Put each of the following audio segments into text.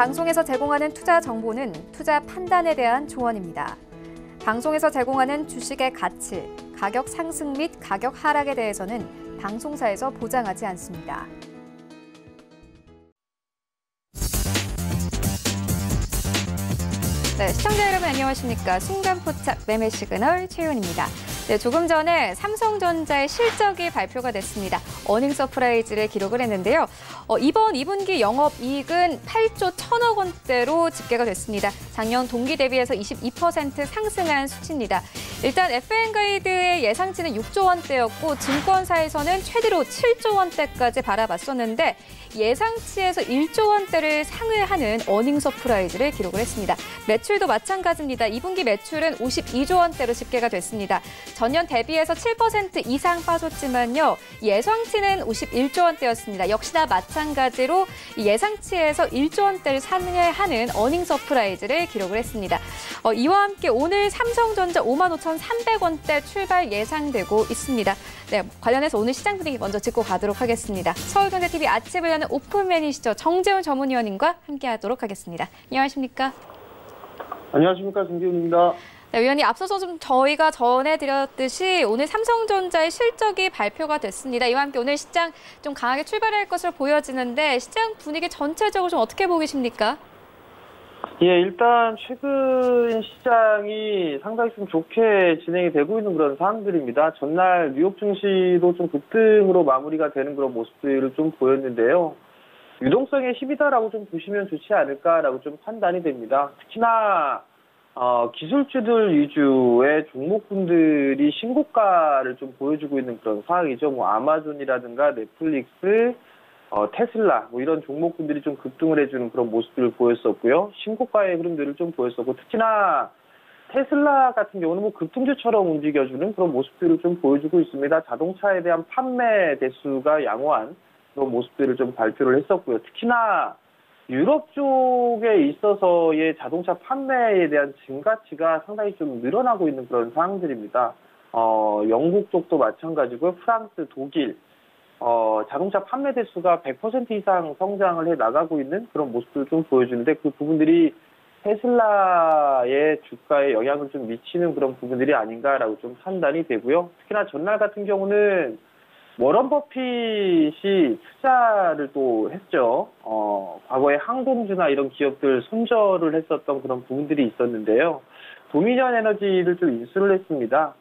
방송에서 제공하는 투자 정보는 투자 판단에 대한 조언입니다. 방송에서 제공하는 주식의 가치, 가격 상승 및 가격 하락에 대해서는 방송사에서 보장하지 않습니다. 네, 시청자 여러분 안녕하십니까. 순간포착 매매 시그널 최윤입니다. 네, 조금 전에 삼성전자의 실적이 발표가 됐습니다. 어닝 서프라이즈를 기록을 했는데요. 이번 2분기 영업이익은 8조 1천억 원대로 집계가 됐습니다. 작년 동기 대비해서 22% 상승한 수치입니다. 일단 FN가이드의 예상치는 6조 원대였고 증권사에서는 최대로 7조 원대까지 바라봤었는데 예상치에서 1조 원대를 상회하는 어닝 서프라이즈를 기록을 했습니다. 매출도 마찬가지입니다. 2분기 매출은 52조 원대로 집계가 됐습니다. 전년 대비해서 7% 이상 빠졌지만요. 예상치는 51조 원대였습니다. 역시나 마찬가지로 예상치에서 1조 원대를 상회하는 어닝 서프라이즈를 기록을 했습니다. 이와 함께 오늘 삼성전자 55,300원대 출발 예상되고 있습니다. 네, 관련해서 오늘 시장 분위기 먼저 짚고 가도록 하겠습니다. 서울경제TV 아침을 여는 오픈맨이시죠. 정재훈 전문위원님과 함께하도록 하겠습니다. 안녕하십니까? 안녕하십니까, 정재훈입니다. 네, 위원님 앞서서 좀 저희가 전해드렸듯이 오늘 삼성전자의 실적이 발표가 됐습니다. 이와 함께 오늘 시장 좀 강하게 출발할 것으로 보여지는데 시장 분위기 전체적으로 좀 어떻게 보고 계십니까? 예, 일단 최근 시장이 상당히 좀 좋게 진행이 되고 있는 그런 상황들입니다. 전날 뉴욕 증시도 좀 급등으로 마무리가 되는 그런 모습들을 좀 보였는데요. 유동성의 힘이다라고 좀 보시면 좋지 않을까라고 좀 판단이 됩니다. 특히나 기술주들 위주의 종목군들이 신고가를 좀 보여주고 있는 그런 상황이죠. 뭐 아마존이라든가 넷플릭스, 테슬라 이런 종목군들이 좀 급등을 해주는 그런 모습들을 보였었고요. 신고가의 흐름들을 좀 보였었고 특히나 테슬라 같은 경우는 뭐 급등주처럼 움직여주는 그런 모습들을 좀 보여주고 있습니다. 자동차에 대한 판매 대수가 양호한 그런 모습들을 좀 발표를 했었고요. 특히나 유럽 쪽에 있어서의 자동차 판매에 대한 증가치가 상당히 좀 늘어나고 있는 그런 상황들입니다. 영국 쪽도 마찬가지고요. 프랑스, 독일, 자동차 판매 대수가 100% 이상 성장을 해 나가고 있는 그런 모습들을 좀 보여주는데 그 부분들이 테슬라의 주가에 영향을 좀 미치는 그런 부분들이 아닌가라고 좀 판단이 되고요. 특히나 전날 같은 경우는 워런 버핏이 투자를 또 했죠. 과거에 항공주나 이런 기업들 손절을 했었던 그런 부분들이 있었는데요. 도미니언 에너지를 좀 인수를 했습니다.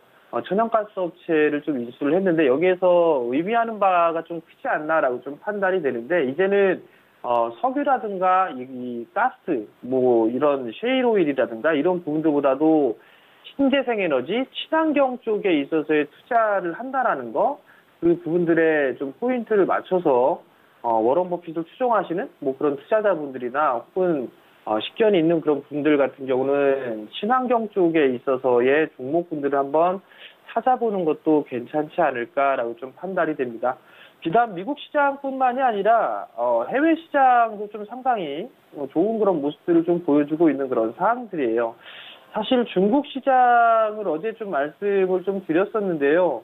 천연가스 업체를 좀 인수를 했는데 여기에서 의미하는 바가 좀 크지 않나라고 좀 판단이 되는데 이제는 석유라든가 이 가스 이런 셰일 오일이라든가 이런 부분들보다도 신재생 에너지, 친환경 쪽에 있어서의 투자를 한다라는 거 그 부분들에 좀 포인트를 맞춰서 워런 버핏을 추종하시는 그런 투자자분들이나 혹은 식견이 있는 그런 분들 같은 경우는 친환경 쪽에 있어서의 종목분들을 한번 찾아보는 것도 괜찮지 않을까라고 좀 판단이 됩니다. 비단 미국 시장뿐만이 아니라 해외 시장도 좀 상당히 좋은 그런 모습들을 좀 보여주고 있는 그런 상황들이에요. 사실 중국 시장을 어제 좀 말씀을 좀 드렸었는데요.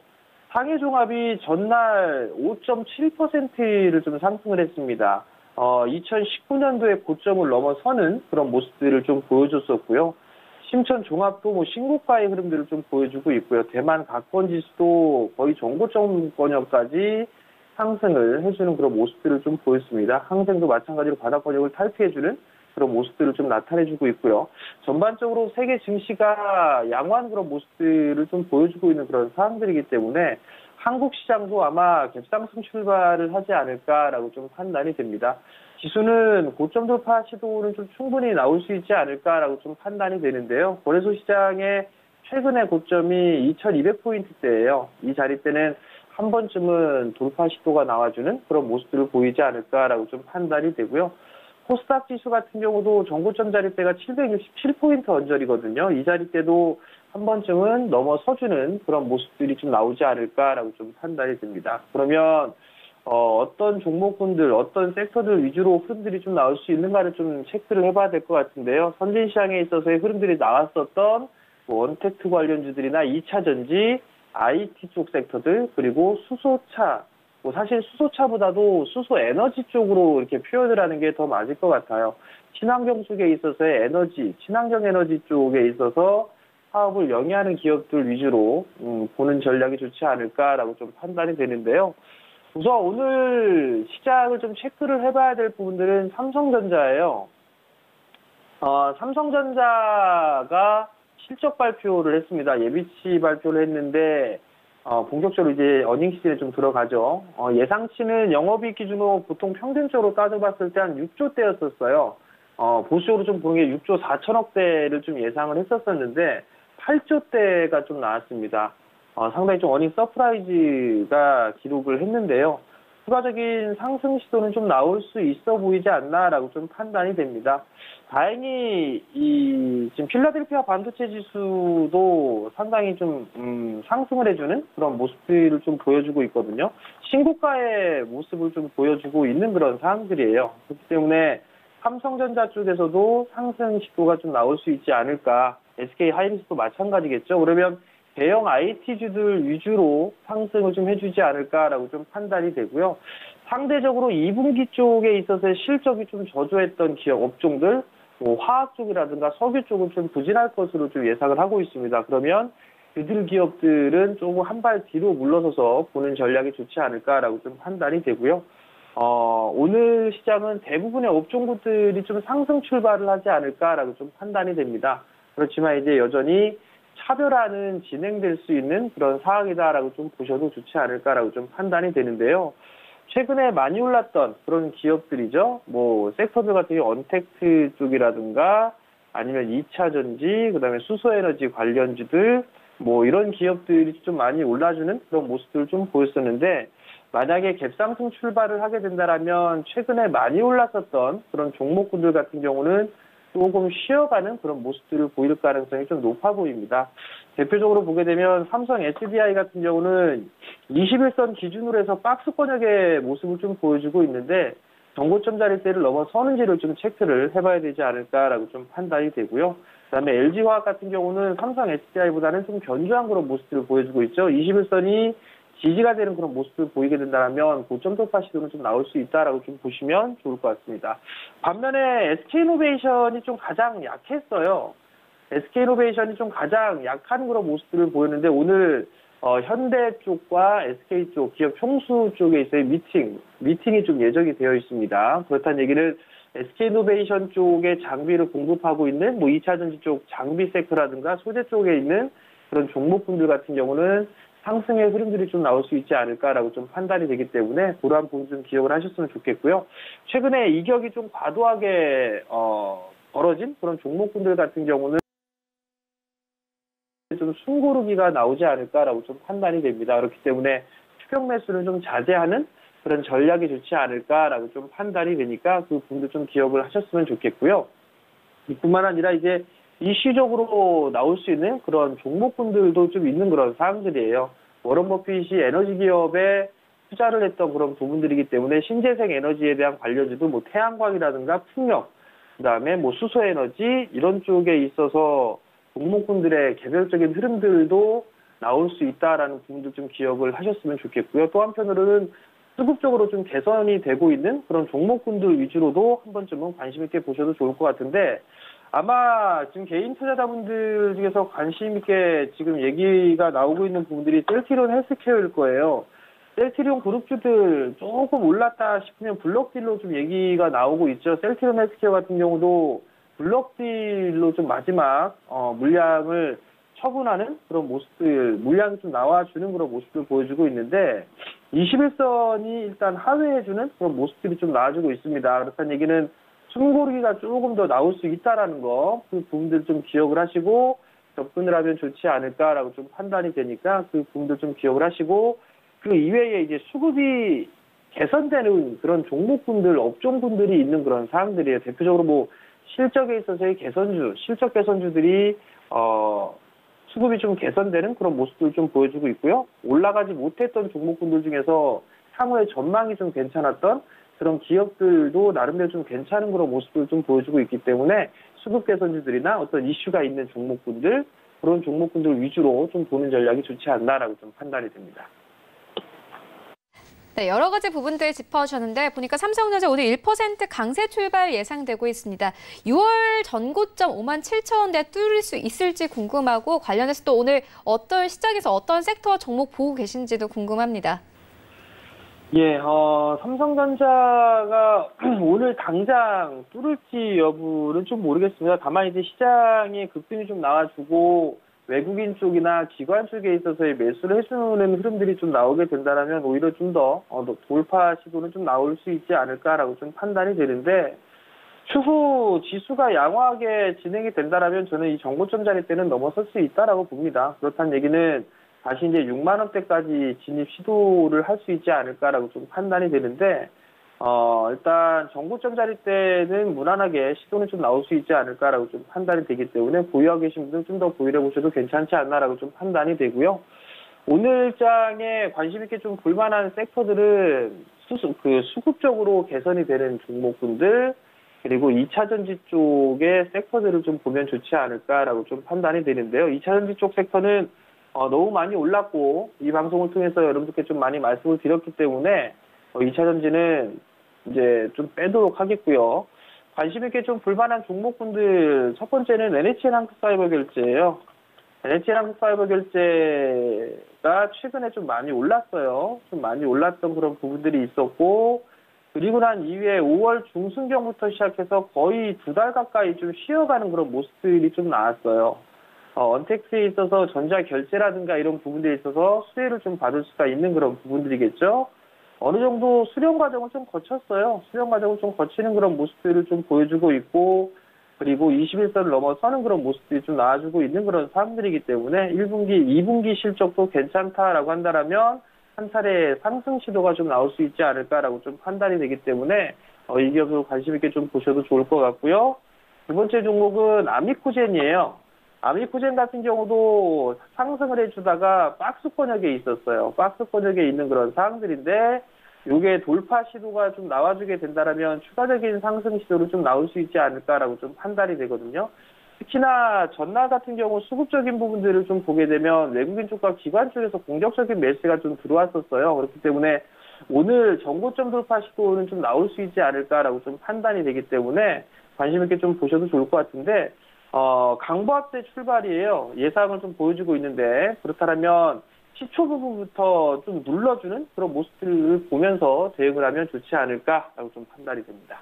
상해 종합이 전날 5.7%를 좀 상승을 했습니다. 2019년도에 고점을 넘어서는 그런 모습들을 좀 보여줬었고요. 심천 종합도 신고가의 흐름들을 좀 보여주고 있고요. 대만 각권 지수도 거의 전고점권역까지 상승을 해주는 그런 모습들을 좀 보였습니다. 항생도 마찬가지로 바닥권역을 탈피해주는 그런 모습들을 좀 나타내주고 있고요. 전반적으로 세계 증시가 양호한 그런 모습들을 좀 보여주고 있는 그런 상황들이기 때문에 한국 시장도 아마 갭상승 출발을 하지 않을까라고 좀 판단이 됩니다. 지수는 고점 돌파 시도는 좀 충분히 나올 수 있지 않을까라고 좀 판단이 되는데요. 거래소 시장의 최근의 고점이 2200포인트대예요. 이 자리대는 한 번쯤은 돌파 시도가 나와주는 그런 모습들을 보이지 않을까라고 좀 판단이 되고요. 코스닥 지수 같은 경우도 전고점 자리대가 767포인트 언저리거든요. 이 자리대도 한 번쯤은 넘어서주는 그런 모습들이 좀 나오지 않을까라고 좀 판단이 됩니다. 그러면 어떤 종목군들, 어떤 섹터들 위주로 흐름들이 좀 나올 수 있는가를 좀 체크를 해봐야 될 것 같은데요. 선진시장에 있어서의 흐름들이 나왔었던 원테크 관련주들이나 2차 전지, IT 쪽 섹터들, 그리고 수소차, 뭐 사실 수소차보다도 수소 에너지 쪽으로 이렇게 표현을 하는 게 더 맞을 것 같아요. 친환경 쪽에 있어서의 에너지, 친환경 에너지 쪽에 있어서 사업을 영위하는 기업들 위주로 보는 전략이 좋지 않을까라고 좀 판단이 되는데요. 우선 오늘 시장을 좀 체크를 해봐야 될 부분들은 삼성전자예요. 삼성전자가 실적 발표를 했습니다. 예비치 발표를 했는데 본격적으로 이제 어닝 시즌에 좀 들어가죠. 예상치는 영업이익 기준으로 보통 평균적으로 따져봤을 때 한 6조대였었어요. 보수적으로 좀 보는 게 6조 4천억대를 좀 예상을 했었었는데 8조대가 좀 나왔습니다. 상당히 좀 어닝 서프라이즈가 기록을 했는데요. 추가적인 상승 시도는 좀 나올 수 있어 보이지 않나라고 좀 판단이 됩니다. 다행히 지금 필라델피아 반도체 지수도 상당히 좀 상승을 해주는 그런 모습들을 좀 보여주고 있거든요. 신고가의 모습을 좀 보여주고 있는 그런 상황들이에요. 그렇기 때문에 삼성전자 쪽에서도 상승 시도가 좀 나올 수 있지 않을까. SK 하이닉스도 마찬가지겠죠. 그러면 대형 IT주들 위주로 상승을 좀 해주지 않을까라고 좀 판단이 되고요. 상대적으로 2분기 쪽에 있어서 실적이 좀 저조했던 기업 업종들, 뭐 화학 쪽이라든가 석유 쪽은 좀 부진할 것으로 좀 예상을 하고 있습니다. 그러면 그들 기업들은 조금 한 발 뒤로 물러서서 보는 전략이 좋지 않을까라고 좀 판단이 되고요. 오늘 시장은 대부분의 업종군들이 좀 상승 출발을 하지 않을까라고 좀 판단이 됩니다. 그렇지만 이제 여전히 차별화는 진행될 수 있는 그런 상황이다라고 좀 보셔도 좋지 않을까라고 좀 판단이 되는데요. 최근에 많이 올랐던 그런 기업들이죠. 뭐 섹터들 같은 경우 언택트 쪽이라든가 아니면 2차 전지, 그다음에 수소에너지 관련주들 뭐 이런 기업들이 좀 많이 올라주는 그런 모습들을 좀 보였었는데 만약에 갭상승 출발을 하게 된다라면 최근에 많이 올랐었던 그런 종목군들 같은 경우는 조금 쉬어가는 그런 모습들을 보일 가능성이 좀 높아 보입니다. 대표적으로 보게 되면 삼성 SDI 같은 경우는 21선 기준으로 해서 박스권역의 모습을 좀 보여주고 있는데 정고점 자리대를 넘어서는지를 좀 체크를 해봐야 되지 않을까라고 좀 판단이 되고요. 그다음에 LG화학 같은 경우는 삼성 SDI보다는 좀 견조한 그런 모습들을 보여주고 있죠. 21선이 지지가 되는 그런 모습을 보이게 된다면 고점 돌파 시도는 좀 나올 수 있다라고 좀 보시면 좋을 것 같습니다. 반면에 SK이노베이션이 좀 가장 약했어요. SK이노베이션이 좀 가장 약한 그런 모습들을 보였는데 오늘 현대 쪽과 SK 쪽 기업 총수 쪽에 있어요 미팅이 좀 예정이 되어 있습니다. 그렇다는 얘기는 SK이노베이션 쪽에 장비를 공급하고 있는 뭐 2차 전지 쪽 장비 섹터라든가 소재 쪽에 있는 그런 종목군들 같은 경우는 상승의 흐름들이 좀 나올 수 있지 않을까라고 좀 판단이 되기 때문에 그러한 부분 좀 기억을 하셨으면 좋겠고요. 최근에 이격이 좀 과도하게 벌어진 그런 종목군들 같은 경우는 좀 숨고르기가 나오지 않을까라고 좀 판단이 됩니다. 그렇기 때문에 추격 매수를 좀 자제하는 그런 전략이 좋지 않을까라고 좀 판단이 되니까 그 부분도 좀 기억을 하셨으면 좋겠고요. 이뿐만 아니라 이제 이슈적으로 나올 수 있는 그런 종목군들도 좀 있는 그런 사항들이에요. 워런 버핏이 에너지 기업에 투자를 했던 그런 부분들이기 때문에 신재생 에너지에 대한 관련주도 뭐 태양광이라든가 풍력, 그다음에 뭐 수소에너지 이런 쪽에 있어서 종목군들의 개별적인 흐름들도 나올 수 있다라는 부분도 좀 기억을 하셨으면 좋겠고요. 또 한편으로는 수급적으로 좀 개선이 되고 있는 그런 종목군들 위주로도 한 번쯤은 관심 있게 보셔도 좋을 것 같은데 아마 지금 개인 투자자분들 중에서 관심 있게 지금 얘기가 나오고 있는 부분들이 셀트리온 헬스케어일 거예요. 셀트리온 그룹주들 조금 올랐다 싶으면 블록딜로 좀 얘기가 나오고 있죠. 셀트리온 헬스케어 같은 경우도 블록딜로 좀 마지막 물량을 처분하는 그런 모습들, 물량이 좀 나와주는 그런 모습을 보여주고 있는데 21선이 일단 하회해주는 그런 모습들이 좀 나와주고 있습니다. 그렇다는 얘기는 숨고르기가 조금 더 나올 수 있다라는 거, 그 부분들 좀 기억을 하시고 접근을 하면 좋지 않을까라고 좀 판단이 되니까 그 부분들 좀 기억을 하시고 그 이외에 이제 수급이 개선되는 그런 종목군들, 업종군들이 있는 그런 사항들이에요. 대표적으로 뭐 실적에 있어서의 개선주, 실적 개선주들이 수급이 좀 개선되는 그런 모습들을 좀 보여주고 있고요. 올라가지 못했던 종목군들 중에서 향후에 전망이 좀 괜찮았던 그런 기업들도 나름대로 좀 괜찮은 그런 모습을 좀 보여주고 있기 때문에 수급 개선주들이나 어떤 이슈가 있는 종목군들, 그런 종목군들 위주로 좀 보는 전략이 좋지 않나라고 좀 판단이 됩니다. 네, 여러 가지 부분들 짚어주셨는데 보니까 삼성전자 오늘 1% 강세 출발 예상되고 있습니다. 6월 전고점 57,000원대 뚫을 수 있을지 궁금하고 관련해서 또 오늘 어떤 시장에서 어떤 섹터 종목 보고 계신지도 궁금합니다. 예, 삼성전자가 오늘 당장 뚫을지 여부는 좀 모르겠습니다. 다만 이제 시장에 급등이 좀 나와주고 외국인 쪽이나 기관 쪽에 있어서의 매수를 해주는 흐름들이 좀 나오게 된다면 오히려 좀 더 돌파 시도는 좀 나올 수 있지 않을까라고 좀 판단이 되는데 추후 지수가 양호하게 진행이 된다면 저는 이 정고점 자리 때는 넘어설 수 있다라고 봅니다. 그렇다는 얘기는 다시 이제 6만 원대까지 진입 시도를 할 수 있지 않을까라고 좀 판단이 되는데 일단 정고점 자리 때는 무난하게 시도는 좀 나올 수 있지 않을까라고 좀 판단이 되기 때문에 보유하고 계신 분들은 좀 더 보유해 보셔도 괜찮지 않나라고 좀 판단이 되고요. 오늘 장에 관심 있게 좀 볼만한 섹터들은 수급적으로 개선이 되는 종목군들 그리고 2차 전지 쪽의 섹터들을 좀 보면 좋지 않을까라고 좀 판단이 되는데요. 2차 전지 쪽 섹터는 너무 많이 올랐고 이 방송을 통해서 여러분들께 좀 많이 말씀을 드렸기 때문에 2차 전지는 이제 좀 빼도록 하겠고요. 관심 있게 좀 볼만한 종목군들 첫 번째는 NHN 한국사이버결제예요. NHN 한국사이버결제가 최근에 좀 많이 올랐어요. 좀 많이 올랐던 그런 부분들이 있었고 그리고 난 이후에 5월 중순경부터 시작해서 거의 2달 가까이 좀 쉬어가는 그런 모습들이 좀 나왔어요. 언택트에 있어서 전자결제라든가 이런 부분들에 있어서 수혜를 좀 받을 수가 있는 그런 부분들이겠죠. 어느 정도 수렴 과정을 좀 거쳤어요. 수렴 과정을 좀 거치는 그런 모습들을 좀 보여주고 있고 그리고 21선을 넘어서는 그런 모습들이 좀 나와주고 있는 그런 사람들이기 때문에 1분기, 2분기 실적도 괜찮다라고 한다면 한 차례 상승 시도가 좀 나올 수 있지 않을까라고 좀 판단이 되기 때문에 이 기업도 관심 있게 좀 보셔도 좋을 것 같고요. 두 번째 종목은 아미코젠이에요. 아미코젠 같은 경우도 상승을 해주다가 박스 권역에 있었어요. 박스 권역에 있는 그런 사항들인데 이게 돌파 시도가 좀 나와주게 된다면 추가적인 상승 시도로 좀 나올 수 있지 않을까라고 좀 판단이 되거든요. 특히나 전날 같은 경우 수급적인 부분들을 좀 보게 되면 외국인 쪽과 기관 쪽에서 공격적인 매수가 좀 들어왔었어요. 그렇기 때문에 오늘 정고점 돌파 시도는 좀 나올 수 있지 않을까라고 좀 판단이 되기 때문에 관심 있게 좀 보셔도 좋을 것 같은데 강보합대 출발이에요. 예상을 좀 보여주고 있는데 그렇다면 시초 부분부터 좀 눌러주는 그런 모습들을 보면서 대응을 하면 좋지 않을까라고 좀 판단이 됩니다.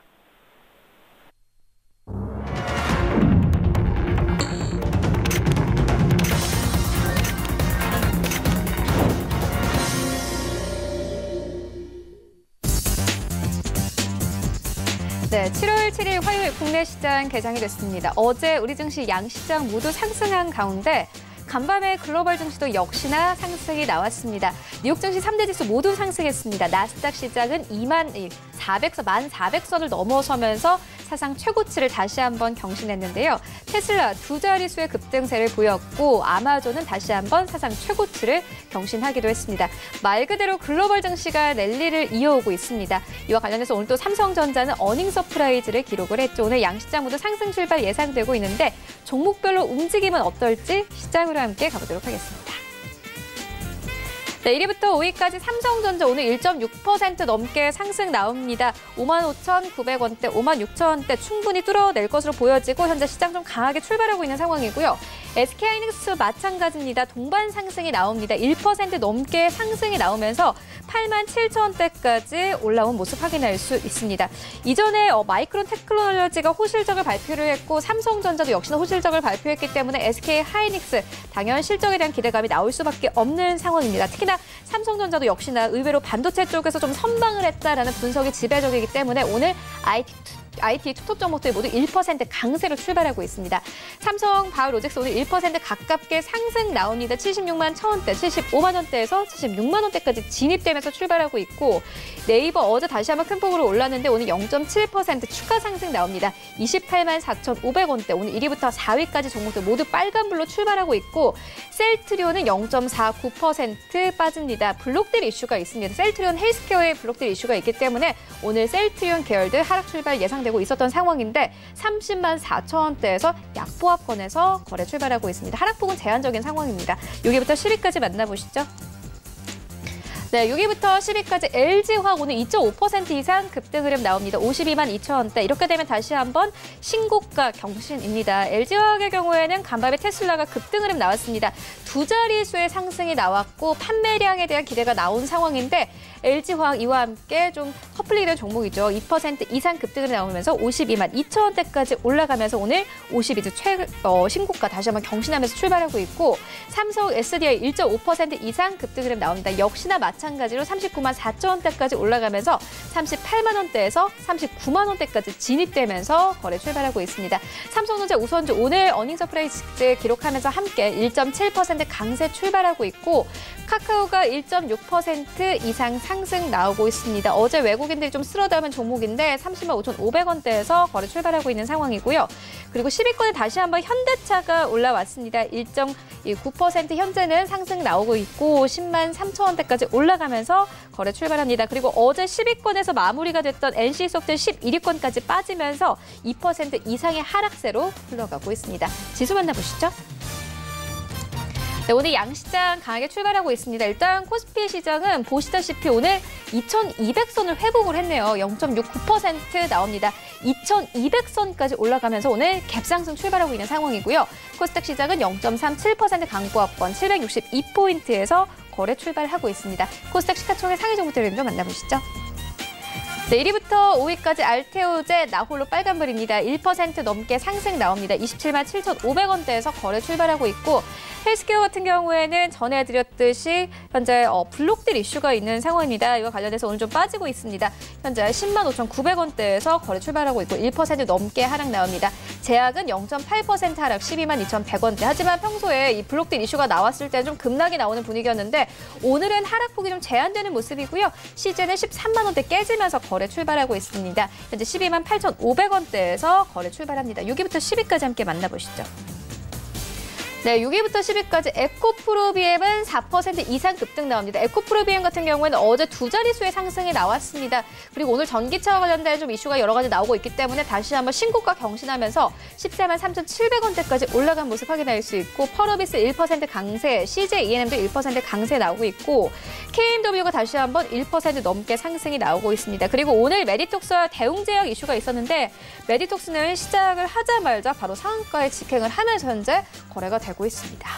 네, 7월 7일 화요일 국내 시장 개장이 됐습니다. 어제 우리 증시 양시장 모두 상승한 가운데 간밤에 글로벌 증시도 역시나 상승이 나왔습니다. 뉴욕 증시 3대 지수 모두 상승했습니다. 나스닥 시장은 14,400선을 넘어서면서 사상 최고치를 다시 한번 경신했는데요. 테슬라 두 자릿수의 급등세를 보였고 아마존은 다시 한번 사상 최고치를 경신하기도 했습니다. 말 그대로 글로벌 증시가 랠리를 이어오고 있습니다. 이와 관련해서 오늘 또 삼성전자는 어닝 서프라이즈를 기록을 했죠. 오늘 양시장 모두 상승 출발 예상되고 있는데 종목별로 움직임은 어떨지 시장으로 함께 가보도록 하겠습니다. 네, 1위부터 5위까지 삼성전자 오늘 1.6% 넘게 상승 나옵니다. 55,900원대, 56,000원대 충분히 뚫어낼 것으로 보여지고 현재 시장 좀 강하게 출발하고 있는 상황이고요. SK하이닉스 마찬가지입니다. 동반 상승이 나옵니다. 1% 넘게 상승이 나오면서 87,000원대까지 올라온 모습 확인할 수 있습니다. 이전에 마이크론 테크놀로지가 호실적을 발표를 했고 삼성전자도 역시나 호실적을 발표했기 때문에 SK하이닉스 당연 실적에 대한 기대감이 나올 수밖에 없는 상황입니다. 특히나 삼성전자도 역시나 의외로 반도체 쪽에서 좀 선방을 했다라는 분석이 지배적이기 때문에 오늘 IT 투톱 종목들 모두 1% 강세로 출발하고 있습니다. 삼성 바이오로직스 오늘 1% 가깝게 상승 나옵니다. 76만 1,000원대, 75만 원대에서 76만 원대까지 진입되면서 출발하고 있고 네이버 어제 다시 한번 큰 폭으로 올랐는데 오늘 0.7% 추가 상승 나옵니다. 28만 4,500원대, 오늘 1위부터 4위까지 종목들 모두 빨간불로 출발하고 있고 셀트리온은 0.49% 빠집니다. 블록딜 이슈가 있습니다. 셀트리온 헬스케어의 블록딜 이슈가 있기 때문에 오늘 셀트리온 계열들 하락 출발 예상되고 있었던 상황인데 30만 4,000원대에서 약보합권에서 거래 출발하고 있습니다. 하락폭은 제한적인 상황입니다. 여기부터 10위까지 만나보시죠. 네, 6위부터 10위까지 LG화학 오늘 2.5% 이상 급등 흐름 나옵니다. 52만 2천 원대. 이렇게 되면 다시 한번 신고가 경신입니다. LG화학의 경우에는 간밤에 테슬라가 급등 흐름 나왔습니다. 두 자릿수의 상승이 나왔고 판매량에 대한 기대가 나온 상황인데 LG화학 이와 함께 좀 커플링이 된 종목이죠. 2% 이상 급등을 나오면서 52만 2천 원대까지 올라가면서 오늘 52주 신고가 다시 한번 경신하면서 출발하고 있고 삼성 SDI 1.5% 이상 급등 흐름 나옵니다. 역시나 마찬가지로 39만 4천 원대까지 올라가면서 38만 원대에서 39만 원대까지 진입되면서 거래 출발하고 있습니다. 삼성전자 우선주 오늘 어닝 서프라이즈 기록하면서 함께 1.7% 강세 출발하고 있고 카카오가 1.6% 이상 상승 나오고 있습니다. 어제 외국인들이 좀 쓸어담은 종목인데 30만 5,500원대에서 거래 출발하고 있는 상황이고요. 그리고 10위권에 다시 한번 현대차가 올라왔습니다. 1.9% 현재는 상승 나오고 있고 10만 3천 원대까지 올라가면서 거래 출발합니다. 그리고 어제 10위권에서 마무리가 됐던 NC소프트 11위권까지 빠지면서 2% 이상의 하락세로 흘러가고 있습니다. 지수 만나보시죠. 네, 오늘 양시장 강하게 출발하고 있습니다. 일단 코스피 시장은 보시다시피 오늘 2200선을 회복을 했네요. 0.69% 나옵니다. 2200선까지 올라가면서 오늘 갭상승 출발하고 있는 상황이고요. 코스닥 시장은 0.37% 강보합권 762포인트에서 거래 출발하고 있습니다. 코스닥 시가총액 상위 종목 트렌드 만나보시죠. 네, 1위부터 5위까지 알테오제 나홀로 빨간불입니다. 1% 넘게 상승 나옵니다. 27만 7,500원대에서 거래 출발하고 있고 헬스케어 같은 경우에는 전해드렸듯이 현재 블록딜 이슈가 있는 상황입니다. 이와 관련해서 오늘 좀 빠지고 있습니다. 현재 10만 5,900원대에서 거래 출발하고 있고 1% 넘게 하락 나옵니다. 제약은 0.8% 하락 12만 2,100원대. 하지만 평소에 이 블록딜 이슈가 나왔을 때는 좀 급락이 나오는 분위기였는데 오늘은 하락폭이 좀 제한되는 모습이고요. 시제는 13만 원대 깨지면서 거래 출발하고 있습니다. 현재 12만 8,500원대에서 거래 출발합니다. 6위부터 10위까지 함께 만나보시죠. 네, 6위부터 10위까지 에코프로비엠은 4% 이상 급등 나옵니다. 에코프로비엠 같은 경우에는 어제 두 자릿수의 상승이 나왔습니다. 그리고 오늘 전기차와 관련된 좀 이슈가 여러 가지 나오고 있기 때문에 다시 한번 신고가 경신하면서 14만 3,700원대까지 올라간 모습 확인할 수 있고 펄어비스 1% 강세, CJ E&M도 1% 강세 나오고 있고 KMW가 다시 한번 1% 넘게 상승이 나오고 있습니다. 그리고 오늘 메디톡스와 대웅제약 이슈가 있었는데 메디톡스는 시작을 하자마자 바로 상한가에 직행을 하면서 현재 거래가 되고 있습니다.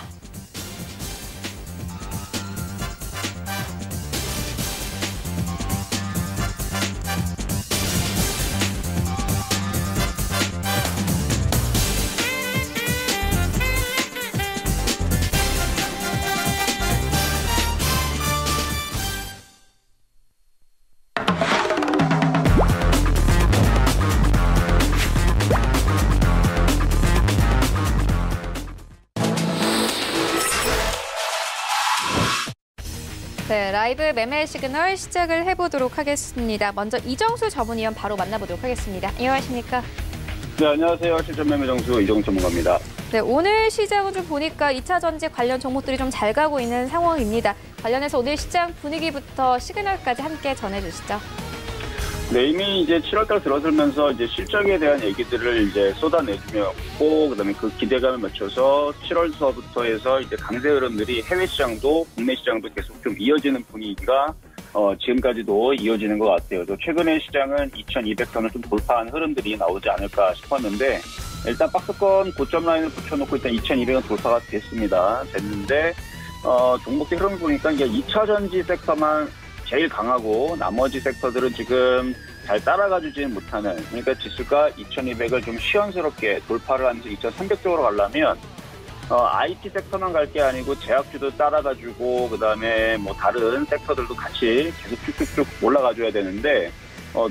네, 라이브 매매 시그널 시작을 해보도록 하겠습니다. 먼저 이정수 전문위원 바로 만나보도록 하겠습니다. 안녕하십니까? 네, 안녕하세요. 실전 매매 정수 이정수 전문가입니다. 네, 오늘 시장은 좀 보니까 2차 전지 관련 종목들이 좀 잘 가고 있는 상황입니다. 관련해서 오늘 시장 분위기부터 시그널까지 함께 전해주시죠. 네, 이미 이제 7월달 들어서면서 이제 실적에 대한 얘기들을 이제 쏟아내주었고, 그다음에 그 기대감에 맞춰서 7월서부터 해서 이제 강세 흐름들이 해외 시장도 국내 시장도 계속 좀 이어지는 분위기가 지금까지도 이어지는 것 같아요. 최근에 시장은 2,200선을 좀 돌파한 흐름들이 나오지 않을까 싶었는데 일단 박스권 고점 라인을 붙여놓고 일단 2,200은 돌파가 됐는데 종목의 흐름 보니까 이제 2차 전지 섹터만 제일 강하고 나머지 섹터들은 지금 잘 따라가주지는 못하는, 그러니까 지수가 2200을 좀 시원스럽게 돌파를 하면서 2300 쪽으로 가려면 IT 섹터만 갈 게 아니고 제약주도 따라가주고 그다음에 뭐 다른 섹터들도 같이 계속 쭉쭉쭉 올라가줘야 되는데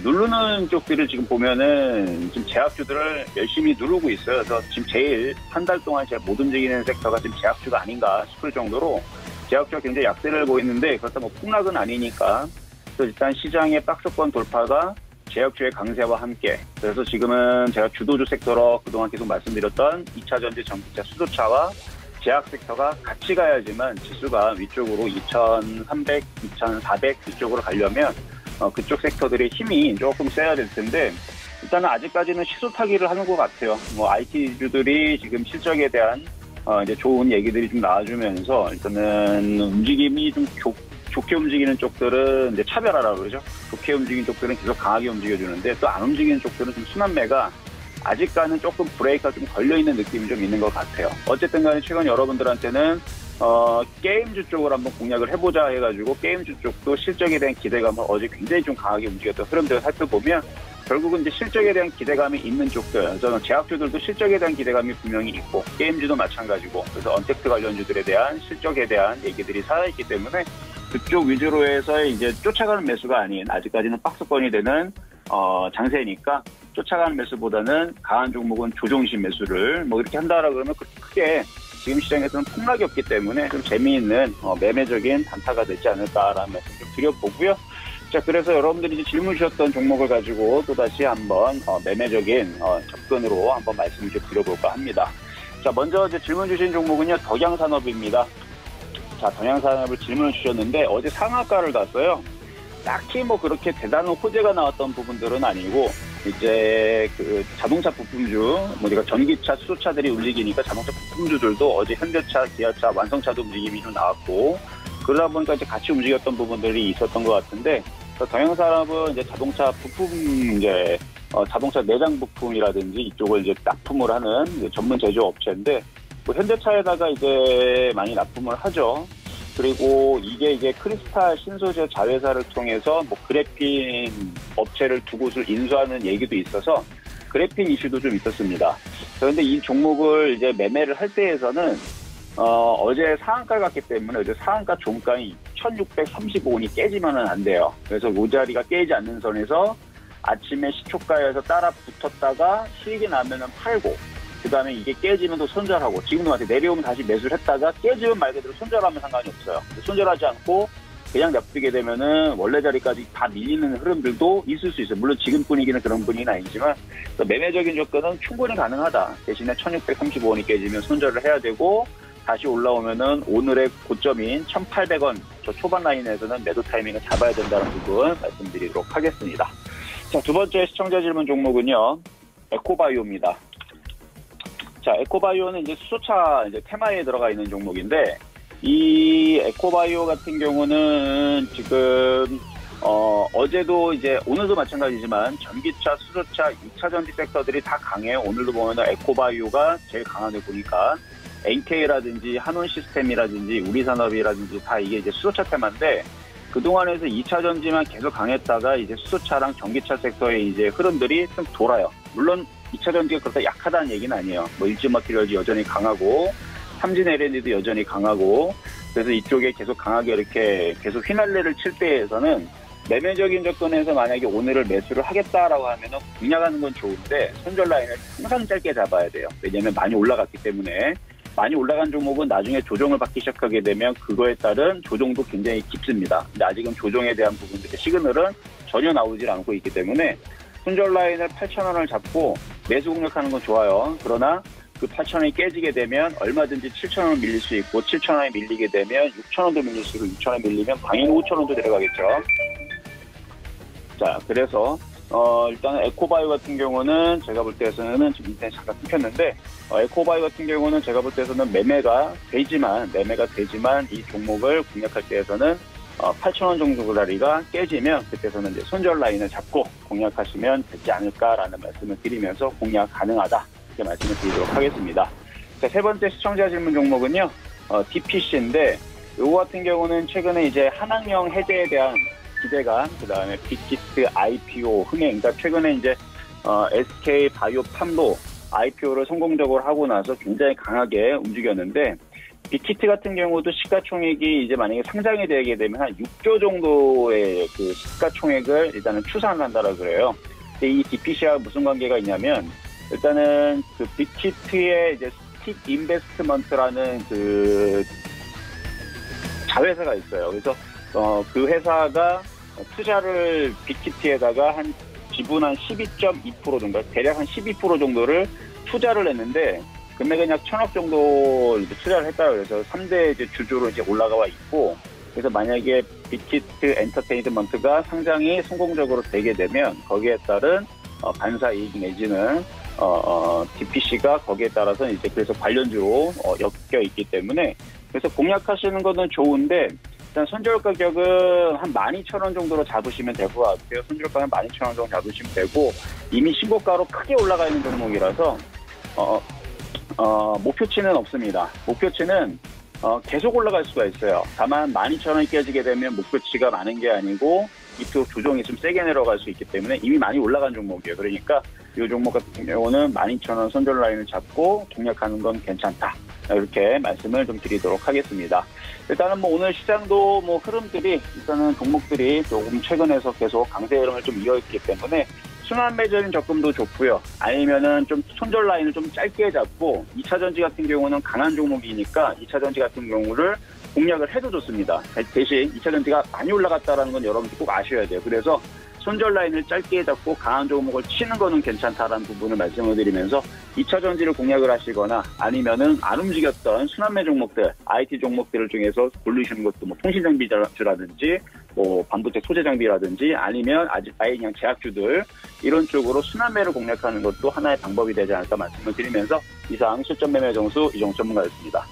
누르는 쪽들을 지금 보면은 지금 제약주들을 열심히 누르고 있어요. 그래서 지금 제일 한 달 동안 제가 못 움직이는 섹터가 지금 제약주가 아닌가 싶을 정도로 제약주가 굉장히 약세를 보이는데 그렇다고 폭락은 아니니까 그래서 일단 시장의 박스권 돌파가 제약주의 강세와 함께, 그래서 지금은 제가 주도주 섹터로 그동안 계속 말씀드렸던 2차 전지, 전기차, 수소차와 제약 섹터가 같이 가야지만 지수가 위쪽으로 2,300, 2,400 이쪽으로 가려면 그쪽 섹터들의 힘이 조금 세야 될 텐데 일단은 아직까지는 시소 타기를 하는 것 같아요. 뭐 IT주들이 지금 실적에 대한 이제 좋은 얘기들이 좀 나와주면서 일단은 움직임이 좀 좋게 움직이는 쪽들은 이제 차별하라고 그러죠. 좋게 움직이는 쪽들은 계속 강하게 움직여주는데 또 안 움직이는 쪽들은 좀 순환매가 아직까지는 조금 브레이크가 좀 걸려있는 느낌이 좀 있는 것 같아요. 어쨌든 간에 최근 여러분들한테는 게임주 쪽을 한번 공략을 해보자 해가지고 게임주 쪽도 실적에 대한 기대감을 어제 굉장히 좀 강하게 움직였던 흐름들을 살펴보면 결국은 이제 실적에 대한 기대감이 있는 쪽들, 저는 제약주들도 실적에 대한 기대감이 분명히 있고 게임주도 마찬가지고 그래서 언택트 관련주들에 대한 실적에 대한 얘기들이 살아있기 때문에 그쪽 위주로 해서의 이제 쫓아가는 매수가 아닌 아직까지는 박스권이 되는 장세니까 쫓아가는 매수보다는 강한 종목은 조정식 매수를 뭐 이렇게 한다라 그러면 크게 지금 시장에서는 폭락이 없기 때문에 좀 재미있는 매매적인 단타가 되지 않을까라는 말씀 좀 드려보고요. 자, 그래서 여러분들이 이제 질문 주셨던 종목을 가지고 또다시 한번 매매적인 접근으로 한번 말씀을 좀 드려볼까 합니다. 자, 먼저 이제 질문 주신 종목은요, 덕양산업입니다. 자, 덕양산업을 질문을 주셨는데 어제 상한가를 갔어요. 딱히 뭐 그렇게 대단한 호재가 나왔던 부분들은 아니고 이제 그 자동차 부품주, 뭐 우리가 전기차, 수소차들이 움직이니까 자동차 부품주들도 어제 현대차, 기아차, 완성차도 움직임이 좀 나왔고 그러다 보니까 이제 같이 움직였던 부분들이 있었던 것 같은데 덕양산업은 이제 자동차 부품 이제 자동차 내장 부품이라든지 이쪽을 이제 납품을 하는 이제 전문 제조업체인데 뭐 현대차에다가 이제 많이 납품을 하죠. 그리고 이게 크리스탈 신소재 자회사를 통해서 뭐 그래핀 업체를 두 곳을 인수하는 얘기도 있어서 그래핀 이슈도 좀 있었습니다. 그런데 이 종목을 이제 매매를 할 때에서는 어제 상한가 갔기 때문에 어제 상한가 종가인 2,635원이 깨지면은 안 돼요. 그래서 이 자리가 깨지 않는 선에서 아침에 시초가에서 따라 붙었다가 수익이 나면은 팔고 그 다음에 이게 깨지면 또 손절하고 지금도 마찬가지 내려오면 다시 매수를 했다가 깨지면 말 그대로 손절하면 상관이 없어요. 손절하지 않고 그냥 냅두게 되면은 원래 자리까지 다 밀리는 흐름들도 있을 수 있어요. 물론 지금 분위기는 그런 분위기는 아니지만 매매적인 조건은 충분히 가능하다. 대신에 1,635원이 깨지면 손절을 해야 되고 다시 올라오면은 오늘의 고점인 1,800원 저 초반 라인에서는 매도 타이밍을 잡아야 된다는 부분 말씀드리도록 하겠습니다. 자, 두 번째 시청자 질문 종목은요, 에코바이오입니다. 자, 에코바이오는 이제 수소차 이제 테마에 들어가 있는 종목인데, 이 에코바이오 같은 경우는 지금, 어제도 이제 오늘도 마찬가지지만 전기차, 수소차, 2차 전지 섹터들이 다 강해요. 오늘도 보면 에코바이오가 제일 강하게 보니까, NK라든지 한원시스템이라든지 우리산업이라든지 다 이게 이제 수소차 테마인데, 그동안에서 2차 전지만 계속 강했다가 이제 수소차랑 전기차 섹터의 이제 흐름들이 좀 돌아요. 물론 2차 전지가 그렇다 약하다는 얘기는 아니에요. 뭐 일지마티리얼즈 여전히 강하고 삼진 L&D도 여전히 강하고 그래서 이쪽에 계속 강하게 이렇게 계속 휘날레를 칠 때에서는 매매적인 접근에서 만약에 오늘을 매수를 하겠다라고 하면은 공략하는 건 좋은데 손절 라인을 항상 짧게 잡아야 돼요. 왜냐하면 많이 올라갔기 때문에 많이 올라간 종목은 나중에 조정을 받기 시작하게 되면 그거에 따른 조정도 굉장히 깊습니다. 근데 아직은 조정에 대한 부분들의 시그널은 전혀 나오질 않고 있기 때문에 손절 라인을 8,000원을 잡고 매수 공략하는 건 좋아요. 그러나 그 8,000원이 깨지게 되면 얼마든지 7,000원 밀릴 수 있고 7,000원이 밀리게 되면 6,000원도 밀릴 수 있고 6,000원 밀리면 당연히 5,000원도 내려가겠죠. 자, 그래서 일단은 에코바이오 같은 경우는 제가 볼 때에서는 지금 인터넷 잠깐 끊겼는데 에코바이오 같은 경우는 제가 볼 때에서는 매매가 되지만 이 종목을 공략할 때에서는 8,000원 정도 자리가 깨지면 그때서는 이제 손절 라인을 잡고 공략하시면 되지 않을까라는 말씀을 드리면서 공략 가능하다 이렇게 말씀을 드리도록 하겠습니다. 자, 세 번째 시청자 질문 종목은요, DPC인데 요거 같은 경우는 최근에 이제 한학령 해제에 대한 기대감, 그 다음에 빅히트 IPO 흥행, 그러니까 최근에 이제 SK 바이오팜도 IPO를 성공적으로 하고 나서 굉장히 강하게 움직였는데 빅히트 같은 경우도 시가총액이 이제 만약에 상장이 되게 되면 한 6조 정도의 그 시가총액을 일단은 추산을 한다라고 그래요. 근데 이 DPC와 무슨 관계가 있냐면 일단은 그 빅히트의 이제 스틱 인베스트먼트라는 그 자회사가 있어요. 그래서 그 회사가 투자를 빅히트에다가 한 지분 한 12.2% 정도, 대략 한 12% 정도를 투자를 했는데 금액은 약 1,000억 정도 이제 투자를 했다고 해서 3대 이제 주주로 이제 올라가 있고, 그래서 만약에 빅히트 엔터테인먼트가 상장이 성공적으로 되게 되면 거기에 따른 반사 이익 내지는 DPC가 거기에 따라서 이제 그래서 관련주로 엮여 있기 때문에 그래서 공략하시는 거는 좋은데 일단 손절 가격은 한 12,000원 정도로 잡으시면 될 것 같아요. 손절 가격 12,000원 정도 잡으시면 되고, 이미 신고가로 크게 올라가 있는 종목이라서 목표치는 없습니다. 목표치는 계속 올라갈 수가 있어요. 다만 12,000원이 깨지게 되면 목표치가 많은 게 아니고 이쪽 조정이 좀 세게 내려갈 수 있기 때문에 이미 많이 올라간 종목이에요. 그러니까 이 종목 같은 경우는 12,000원 손절 라인을 잡고 공략하는 건 괜찮다. 이렇게 말씀을 좀 드리도록 하겠습니다. 일단은 뭐 오늘 시장도 뭐 흐름들이 일단은 종목들이 조금 최근에서 계속 강세 흐름을 좀 이어있기 때문에 순환 매저인 접근도 좋고요. 아니면은 좀 손절 라인을 좀 짧게 잡고 2차 전지 같은 경우는 강한 종목이니까 2차 전지 같은 경우를 공략을 해도 좋습니다. 대신 2차 전지가 많이 올라갔다는 건 여러분들 꼭 아셔야 돼요. 그래서 손절 라인을 짧게 잡고 강한 종목을 치는 거는 괜찮다라는 부분을 말씀을 드리면서 2차 전지를 공략을 하시거나 아니면은 안 움직였던 순환매 종목들, IT 종목들을 중에서 고르시는 것도 뭐 통신장비주라든지 뭐 반도체 소재 장비라든지 아니면 아예 그냥 제약주들 이런 쪽으로 순환매를 공략하는 것도 하나의 방법이 되지 않을까 말씀을 드리면서 이상 실전 매매 정수 이종석 전문가였습니다.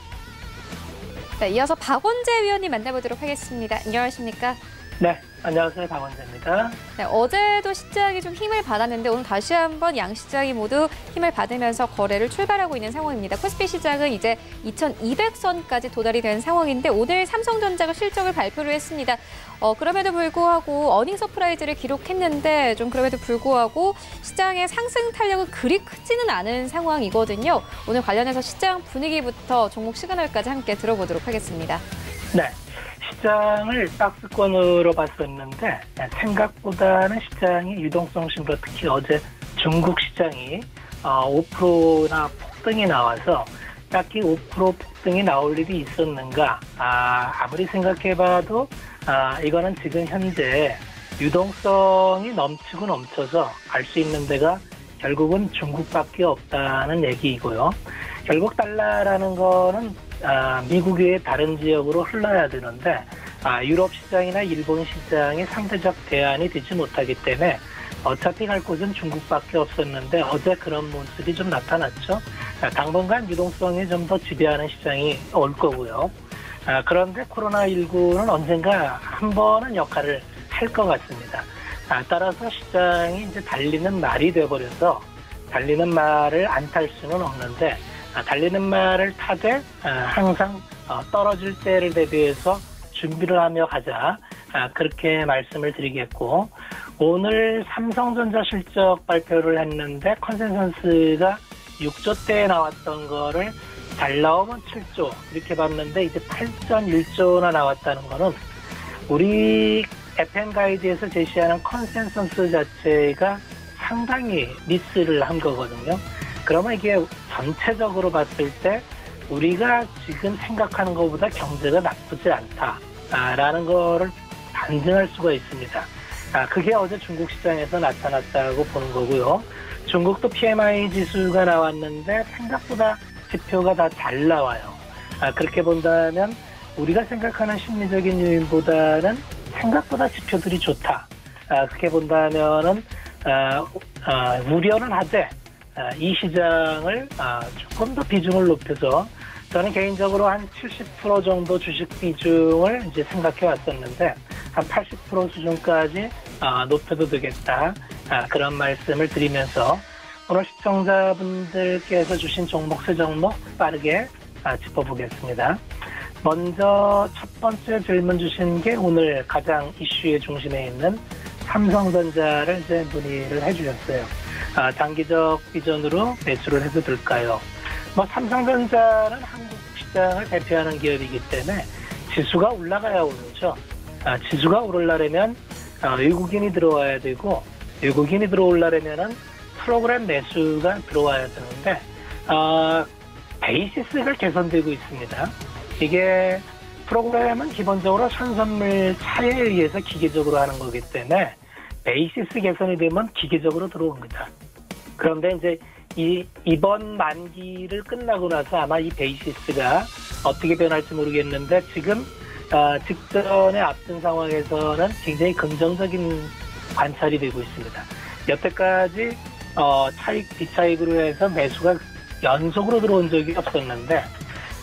네, 이어서 박원재 위원님 만나보도록 하겠습니다. 안녕하십니까? 네, 안녕하세요. 박원재입니다. 네, 어제도 시장이 좀 힘을 받았는데 오늘 다시 한번 양시장이 모두 힘을 받으면서 거래를 출발하고 있는 상황입니다. 코스피 시장은 이제 2200선까지 도달이 된 상황인데 오늘 삼성전자가 실적을 발표를 했습니다. 그럼에도 불구하고 어닝 서프라이즈를 기록했는데 좀 그럼에도 불구하고 시장의 상승 탄력은 그리 크지는 않은 상황이거든요. 오늘 관련해서 시장 분위기부터 종목 시그널까지 함께 들어보도록 하겠습니다. 네. 시장을 박스권으로 봤었는데 생각보다는 시장이 유동성 심도 특히 어제 중국 시장이 5%나 폭등이 나와서 딱히 5% 폭등이 나올 일이 있었는가 아무리 생각해봐도 이거는 지금 현재 유동성이 넘치고 넘쳐서 갈 수 있는 데가 결국은 중국밖에 없다는 얘기이고요. 결국 달러라는 거는 미국 외의 다른 지역으로 흘러야 되는데 유럽 시장이나 일본 시장이 상대적 대안이 되지 못하기 때문에 어차피 갈 곳은 중국밖에 없었는데 어제 그런 모습이 좀 나타났죠. 당분간 유동성이 좀 더 지배하는 시장이 올 거고요. 그런데 코로나19는 언젠가 한 번은 역할을 할 것 같습니다. 따라서 시장이 이제 달리는 말이 되어버려서 달리는 말을 안 탈 수는 없는데 달리는 말을 타되 항상 떨어질 때를 대비해서 준비를 하며 가자 그렇게 말씀을 드리겠고 오늘 삼성전자 실적 발표를 했는데 컨센서스가 6조대에 나왔던 거를 잘 나오면 7조 이렇게 봤는데 이제 8.1조나 나왔다는 거는 우리 FM 가이드에서 제시하는 컨센서스 자체가 상당히 미스를 한 거거든요. 그러면 이게 전체적으로 봤을 때 우리가 지금 생각하는 것보다 경제가 나쁘지 않다라는 거를 반증할 수가 있습니다. 그게 어제 중국 시장에서 나타났다고 보는 거고요. 중국도 PMI 지수가 나왔는데 생각보다 지표가 다 잘 나와요. 그렇게 본다면 우리가 생각하는 심리적인 요인보다는 생각보다 지표들이 좋다. 그렇게 본다면은 우려는 하되 이 시장을 조금 더 비중을 높여서 저는 개인적으로 한 70% 정도 주식 비중을 이제 생각해 왔었는데 한 80% 수준까지 높여도 되겠다. 그런 말씀을 드리면서 오늘 시청자분들께서 주신 종목 세 종목 빠르게 짚어보겠습니다. 먼저 첫 번째 질문 주신 게 오늘 가장 이슈의 중심에 있는 삼성전자를 이제 문의를 해주셨어요. 장기적 비전으로 매수를 해도 될까요? 삼성전자는 한국 시장을 대표하는 기업이기 때문에 지수가 올라가야 오르죠. 지수가 오르려면 외국인이 들어와야 되고 외국인이 들어오려면은 프로그램 매수가 들어와야 되는데 베이시스가 개선되고 있습니다. 이게 프로그램은 기본적으로 선선물 차에 의해서 기계적으로 하는 거기 때문에 베이시스 개선이 되면 기계적으로 들어옵니다. 그런데 이제 이번 만기를 끝나고 나서 아마 이 베이시스가 어떻게 변할지 모르겠는데 지금 직전에 앞선 상황에서는 굉장히 긍정적인 관찰이 되고 있습니다. 여태까지 차익 비차익으로 해서 매수가 연속으로 들어온 적이 없었는데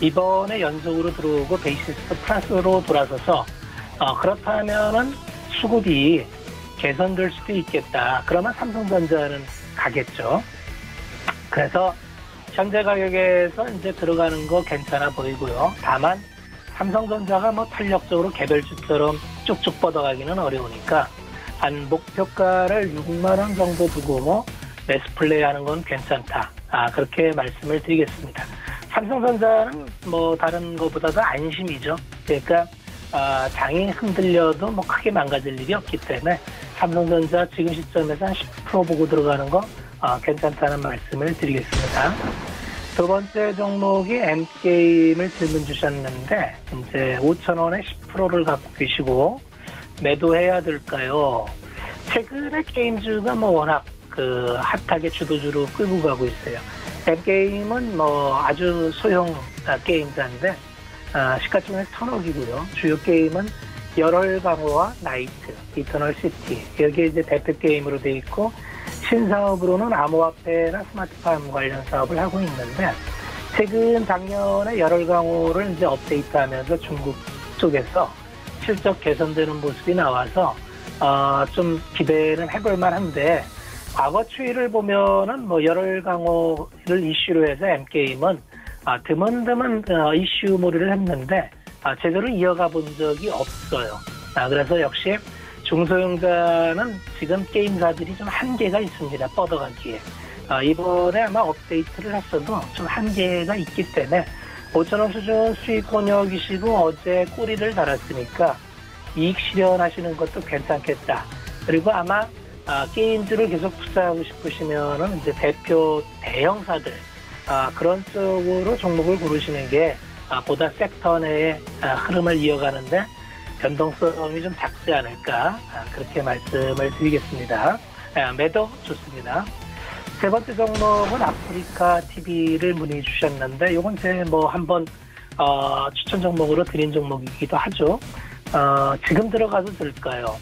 이번에 연속으로 들어오고 베이시스 플러스로 돌아서서 그렇다면은 수급이 개선될 수도 있겠다. 그러면 삼성전자는 가겠죠. 그래서 현재 가격에서 이제 들어가는 거 괜찮아 보이고요. 다만 삼성전자가 뭐 탄력적으로 개별주처럼 쭉쭉 뻗어가기는 어려우니까 한 목표가를 6만 원 정도 두고 뭐 매수 플레이하는 건 괜찮다. 그렇게 말씀을 드리겠습니다. 삼성전자는 뭐 다른 것보다도 안심이죠. 그러니까 장이 흔들려도 뭐 크게 망가질 일이 없기 때문에 삼성전자 지금 시점에서 한 10% 보고 들어가는 거 괜찮다는 말씀을 드리겠습니다. 두 번째 종목이 M게임을 질문 주셨는데 이제 5,000원에 10%를 갖고 계시고 매도해야 될까요? 최근에 게임주가 뭐 워낙 핫하게 주도주로 끌고 가고 있어요. M게임은 뭐 아주 소형 게임자인데 시가총액 1,000억이고요. 주요 게임은 열혈강호와 나이트, 이터널 시티 여기에 이제 대표 게임으로 돼 있고 신사업으로는 암호화폐나 스마트팜 관련 사업을 하고 있는데 최근 작년에 열혈강호를 이제 업데이트하면서 중국 쪽에서 실적 개선되는 모습이 나와서 좀 기대는 해볼 만한데 과거 추이를 보면은 뭐 열혈강호를 이슈로 해서 M게임은 드문드문 이슈몰이를 했는데 제대로 이어가 본 적이 없어요. 그래서 역시 중소형자는 지금 게임사들이 좀 한계가 있습니다. 뻗어가기에. 이번에 아마 업데이트를 했어도 좀 한계가 있기 때문에 5,000원 수준 수익 권역이시고 어제 꼬리를 달았으니까 이익 실현하시는 것도 괜찮겠다. 그리고 아마 게임들을 계속 투자하고 싶으시면은 이제 대표 대형사들 그런 쪽으로 종목을 고르시는 게 보다 섹터 내의 흐름을 이어가는데 변동성이 좀 작지 않을까 그렇게 말씀을 드리겠습니다. 매도 좋습니다. 세 번째 종목은 아프리카 TV를 문의 주셨는데 이건 제 뭐 한번 추천 종목으로 드린 종목이기도 하죠. 지금 들어가도 될까요?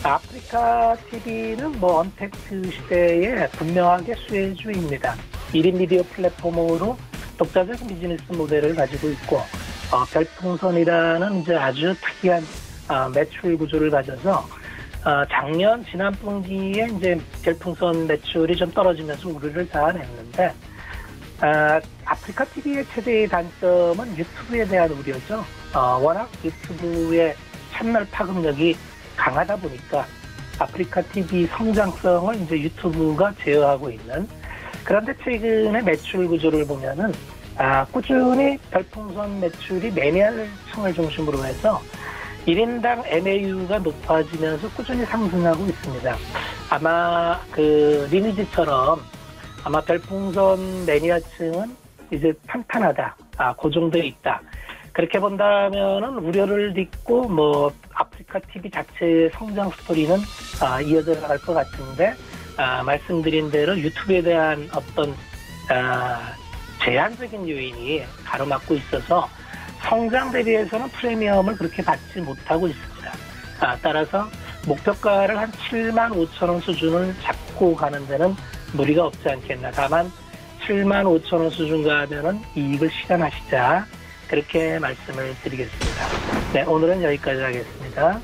아프리카 TV는 뭐 언택트 시대에 분명하게 수혜주입니다. 1인 미디어 플랫폼으로 독자적 비즈니스 모델을 가지고 있고 별풍선이라는 이제 아주 특이한 매출 구조를 가져서 작년 지난 분기에 이제 별풍선 매출이 좀 떨어지면서 우려를 자아냈는데 아프리카 TV의 최대의 단점은 유튜브에 대한 우려죠. 워낙 유튜브의 채널 파급력이 강하다 보니까 아프리카 TV 성장성을 이제 유튜브가 제어하고 있는. 그런데 최근에 매출 구조를 보면은 꾸준히 별풍선 매출이 매니아층을 중심으로 해서 1인당 MAU가 높아지면서 꾸준히 상승하고 있습니다. 아마 리니지처럼 아마 별풍선 매니아층은 이제 탄탄하다, 고정되어 있다. 그렇게 본다면은 우려를 딛고 뭐 아프리카 TV 자체의 성장 스토리는 이어져 나갈 것 같은데 말씀드린 대로 유튜브에 대한 어떤 제한적인 요인이 가로막고 있어서 성장 대비해서는 프리미엄을 그렇게 받지 못하고 있습니다. 따라서 목표가를 한 75,000원 수준을 잡고 가는 데는 무리가 없지 않겠나. 다만 75,000원 수준 가면은 이익을 실현하시자. 그렇게 말씀을 드리겠습니다. 네, 오늘은 여기까지 하겠습니다.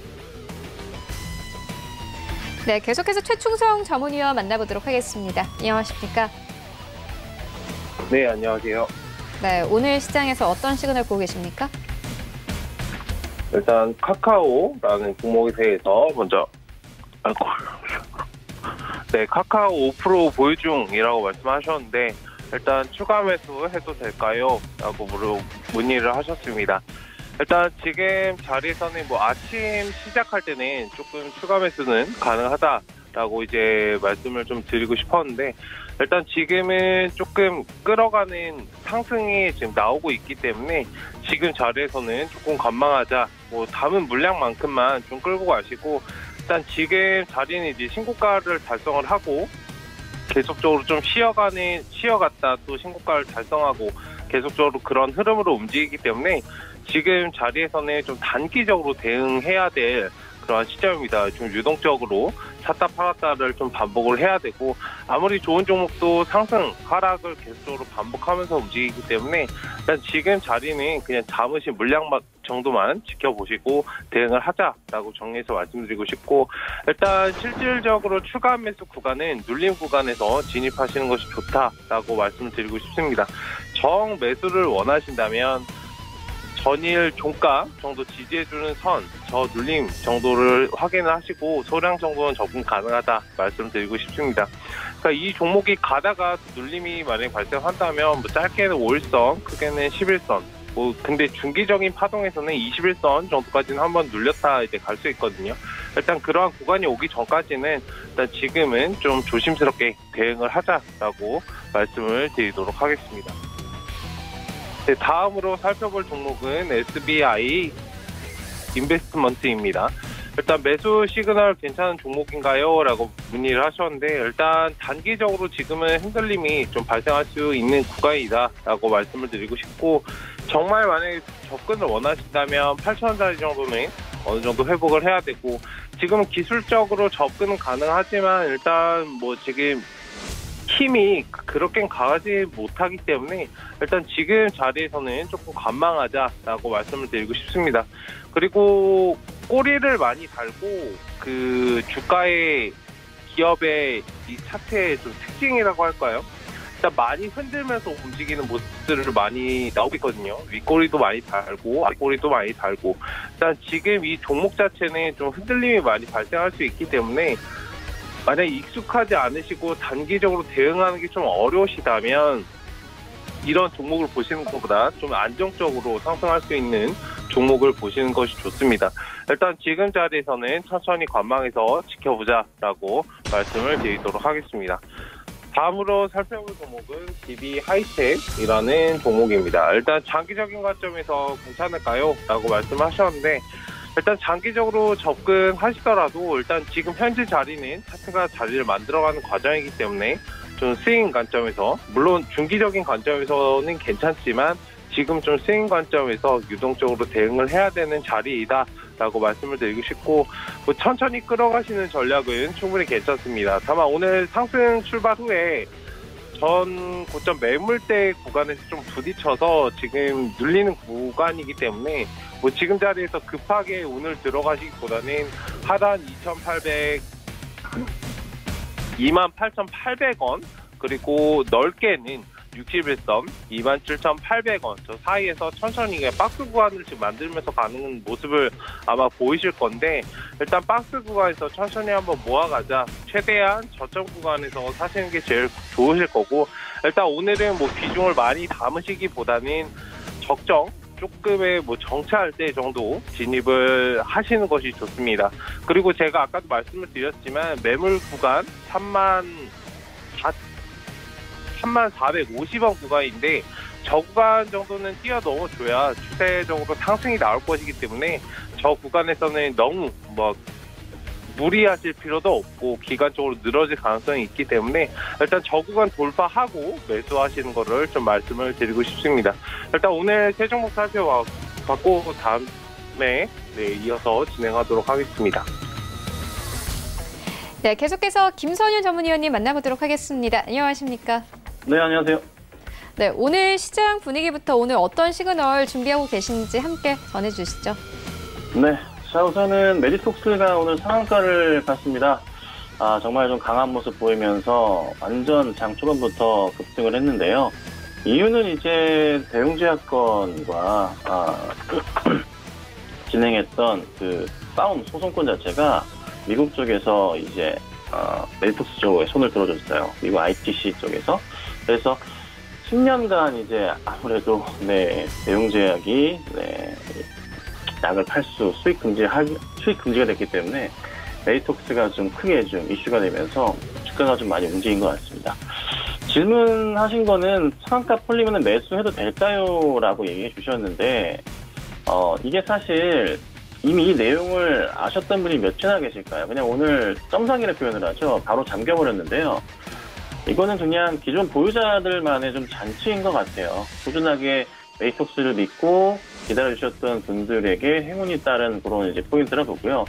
네, 계속해서 최충성 자문위원 만나보도록 하겠습니다. 안녕하십니까? 네, 안녕하세요. 네, 오늘 시장에서 어떤 시그널 보고 계십니까? 일단 카카오라는 종목에 대해서 먼저 네, 카카오 5% 보유 중이라고 말씀하셨는데 일단 추가 매수 해도 될까요? 라고 문의를 하셨습니다. 일단 지금 자리에서는 뭐 아침 시작할 때는 조금 추가 매수는 가능하다라고 이제 말씀을 좀 드리고 싶었는데 일단 지금은 조금 끌어가는 상승이 지금 나오고 있기 때문에 지금 자리에서는 조금 관망하자. 뭐 담은 물량만큼만 좀 끌고 가시고 일단 지금 자리는 이제 신고가를 달성을 하고 계속적으로 좀 쉬어갔다 또 신고가를 달성하고 계속적으로 그런 흐름으로 움직이기 때문에 지금 자리에서는 좀 단기적으로 대응해야 될 그런 시점입니다. 좀 유동적으로 샀다 팔았다를 좀 반복을 해야 되고 아무리 좋은 종목도 상승, 하락을 계속적으로 반복하면서 움직이기 때문에 일단 지금 자리는 그냥 잠시 정도만 지켜보시고 대응을 하자라고 정리해서 말씀드리고 싶고, 일단 실질적으로 추가 매수 구간은 눌림 구간에서 진입하시는 것이 좋다라고 말씀을 드리고 싶습니다. 정 매수를 원하신다면 전일 종가 정도 지지해주는 선, 저 눌림 정도를 확인을 하시고 소량 정도는 접근 가능하다 말씀드리고 싶습니다. 그러니까 이 종목이 가다가 눌림이 만약에 발생한다면 뭐 짧게는 5일선, 크게는 11선, 근데 중기적인 파동에서는 21선 정도까지는 한번 눌렸다 이제 갈 수 있거든요. 일단 그러한 구간이 오기 전까지는 일단 지금은 좀 조심스럽게 대응을 하자라고 말씀을 드리도록 하겠습니다. 네, 다음으로 살펴볼 종목은 SBI 인베스트먼트입니다. 일단 매수 시그널 괜찮은 종목인가요? 라고 문의를 하셨는데, 일단 단기적으로 지금은 흔들림이 좀 발생할 수 있는 구간이다 라고 말씀을 드리고 싶고, 정말 만약에 접근을 원하신다면 8,000원짜리 정도는 어느 정도 회복을 해야 되고, 지금은 기술적으로 접근은 가능하지만 일단 뭐 지금 힘이 그렇게 강하지 못하기 때문에 일단 지금 자리에서는 조금 관망하자라고 말씀을 드리고 싶습니다. 그리고 꼬리를 많이 달고 그 주가의 기업의 이 차트의 좀 특징이라고 할까요? 일단 많이 흔들면서 움직이는 모습들을 많이 나오고 있거든요. 윗꼬리도 많이 달고 앞꼬리도 많이 달고, 일단 지금 이 종목 자체는 좀 흔들림이 많이 발생할 수 있기 때문에 만약에 익숙하지 않으시고 단기적으로 대응하는 게 좀 어려우시다면 이런 종목을 보시는 것보다 좀 안정적으로 상승할 수 있는 종목을 보시는 것이 좋습니다. 일단 지금 자리에서는 천천히 관망해서 지켜보자라고 말씀을 드리도록 하겠습니다. 다음으로 살펴볼 종목은 DB 하이텍이라는 종목입니다. 일단 장기적인 관점에서 괜찮을까요? 라고 말씀하셨는데, 일단 장기적으로 접근하시더라도 일단 지금 현재 자리는 차트가 자리를 만들어가는 과정이기 때문에 좀 스윙 관점에서, 물론 중기적인 관점에서는 괜찮지만 지금 좀 스윙 관점에서 유동적으로 대응을 해야 되는 자리이다 라고 말씀을 드리고 싶고, 뭐 천천히 끌어가시는 전략은 충분히 괜찮습니다. 다만 오늘 상승 출발 후에 전 고점 매물대 구간에서 좀 부딪혀서 지금 눌리는 구간이기 때문에 뭐 지금 자리에서 급하게 오늘 들어가시기보다는 하단 28,800원, 그리고 넓게는 61선 27,800원 저 사이에서 천천히 박스 구간을 지금 만들면서 가는 모습을 아마 보이실 건데, 일단 박스 구간에서 천천히 한번 모아가자, 최대한 저점 구간에서 사시는 게 제일 좋으실 거고, 일단 오늘은 뭐 비중을 많이 담으시기보다는 적정 조금의 뭐 정차할 때 정도 진입을 하시는 것이 좋습니다. 그리고 제가 아까도 말씀을 드렸지만 매물 구간 3450원 구간인데 저 구간 정도는 뛰어넘어줘야 추세적으로 상승이 나올 것이기 때문에 저 구간에서는 너무 뭐 무리하실 필요도 없고 기간적으로 늘어질 가능성이 있기 때문에 일단 저 구간 돌파하고 매수하시는 거를 좀 말씀을 드리고 싶습니다. 일단 오늘 세 종목 살펴봤고 다음에 이어서 진행하도록 하겠습니다. 네, 계속해서 김선윤 전문위원님 만나보도록 하겠습니다. 안녕하십니까? 네, 안녕하세요. 네, 오늘 시장 분위기부터 오늘 어떤 시그널 준비하고 계신지 함께 전해주시죠. 네, 자 우선은 메디톡스가 오늘 상한가를 갔습니다. 정말 좀 강한 모습 보이면서 완전 장 초반부터 급등을 했는데요. 이유는 이제 대웅제약건과 진행했던 그 싸움 소송권 자체가 미국 쪽에서 이제 메디톡스 쪽에 손을 들어줬어요. 미국 ITC 쪽에서. 그래서 10년간 이제 아무래도 대웅제약이 약을 팔 수 수익 금지가 됐기 때문에 메디톡스가 좀 크게 좀 이슈가 되면서 주가가 좀 많이 움직인 것 같습니다. 질문하신 거는 상한가 풀리면 매수해도 될까요? 라고 얘기해 주셨는데 이게 사실 이미 이 내용을 아셨던 분이 몇이나 계실까요? 그냥 오늘 점상이라 표현을 하죠. 바로 잠겨버렸는데요. 이거는 그냥 기존 보유자들만의 좀 잔치인 것 같아요. 꾸준하게 메디톡스를 믿고 기다려주셨던 분들에게 행운이 따른 그런 이제 포인트라 보고요.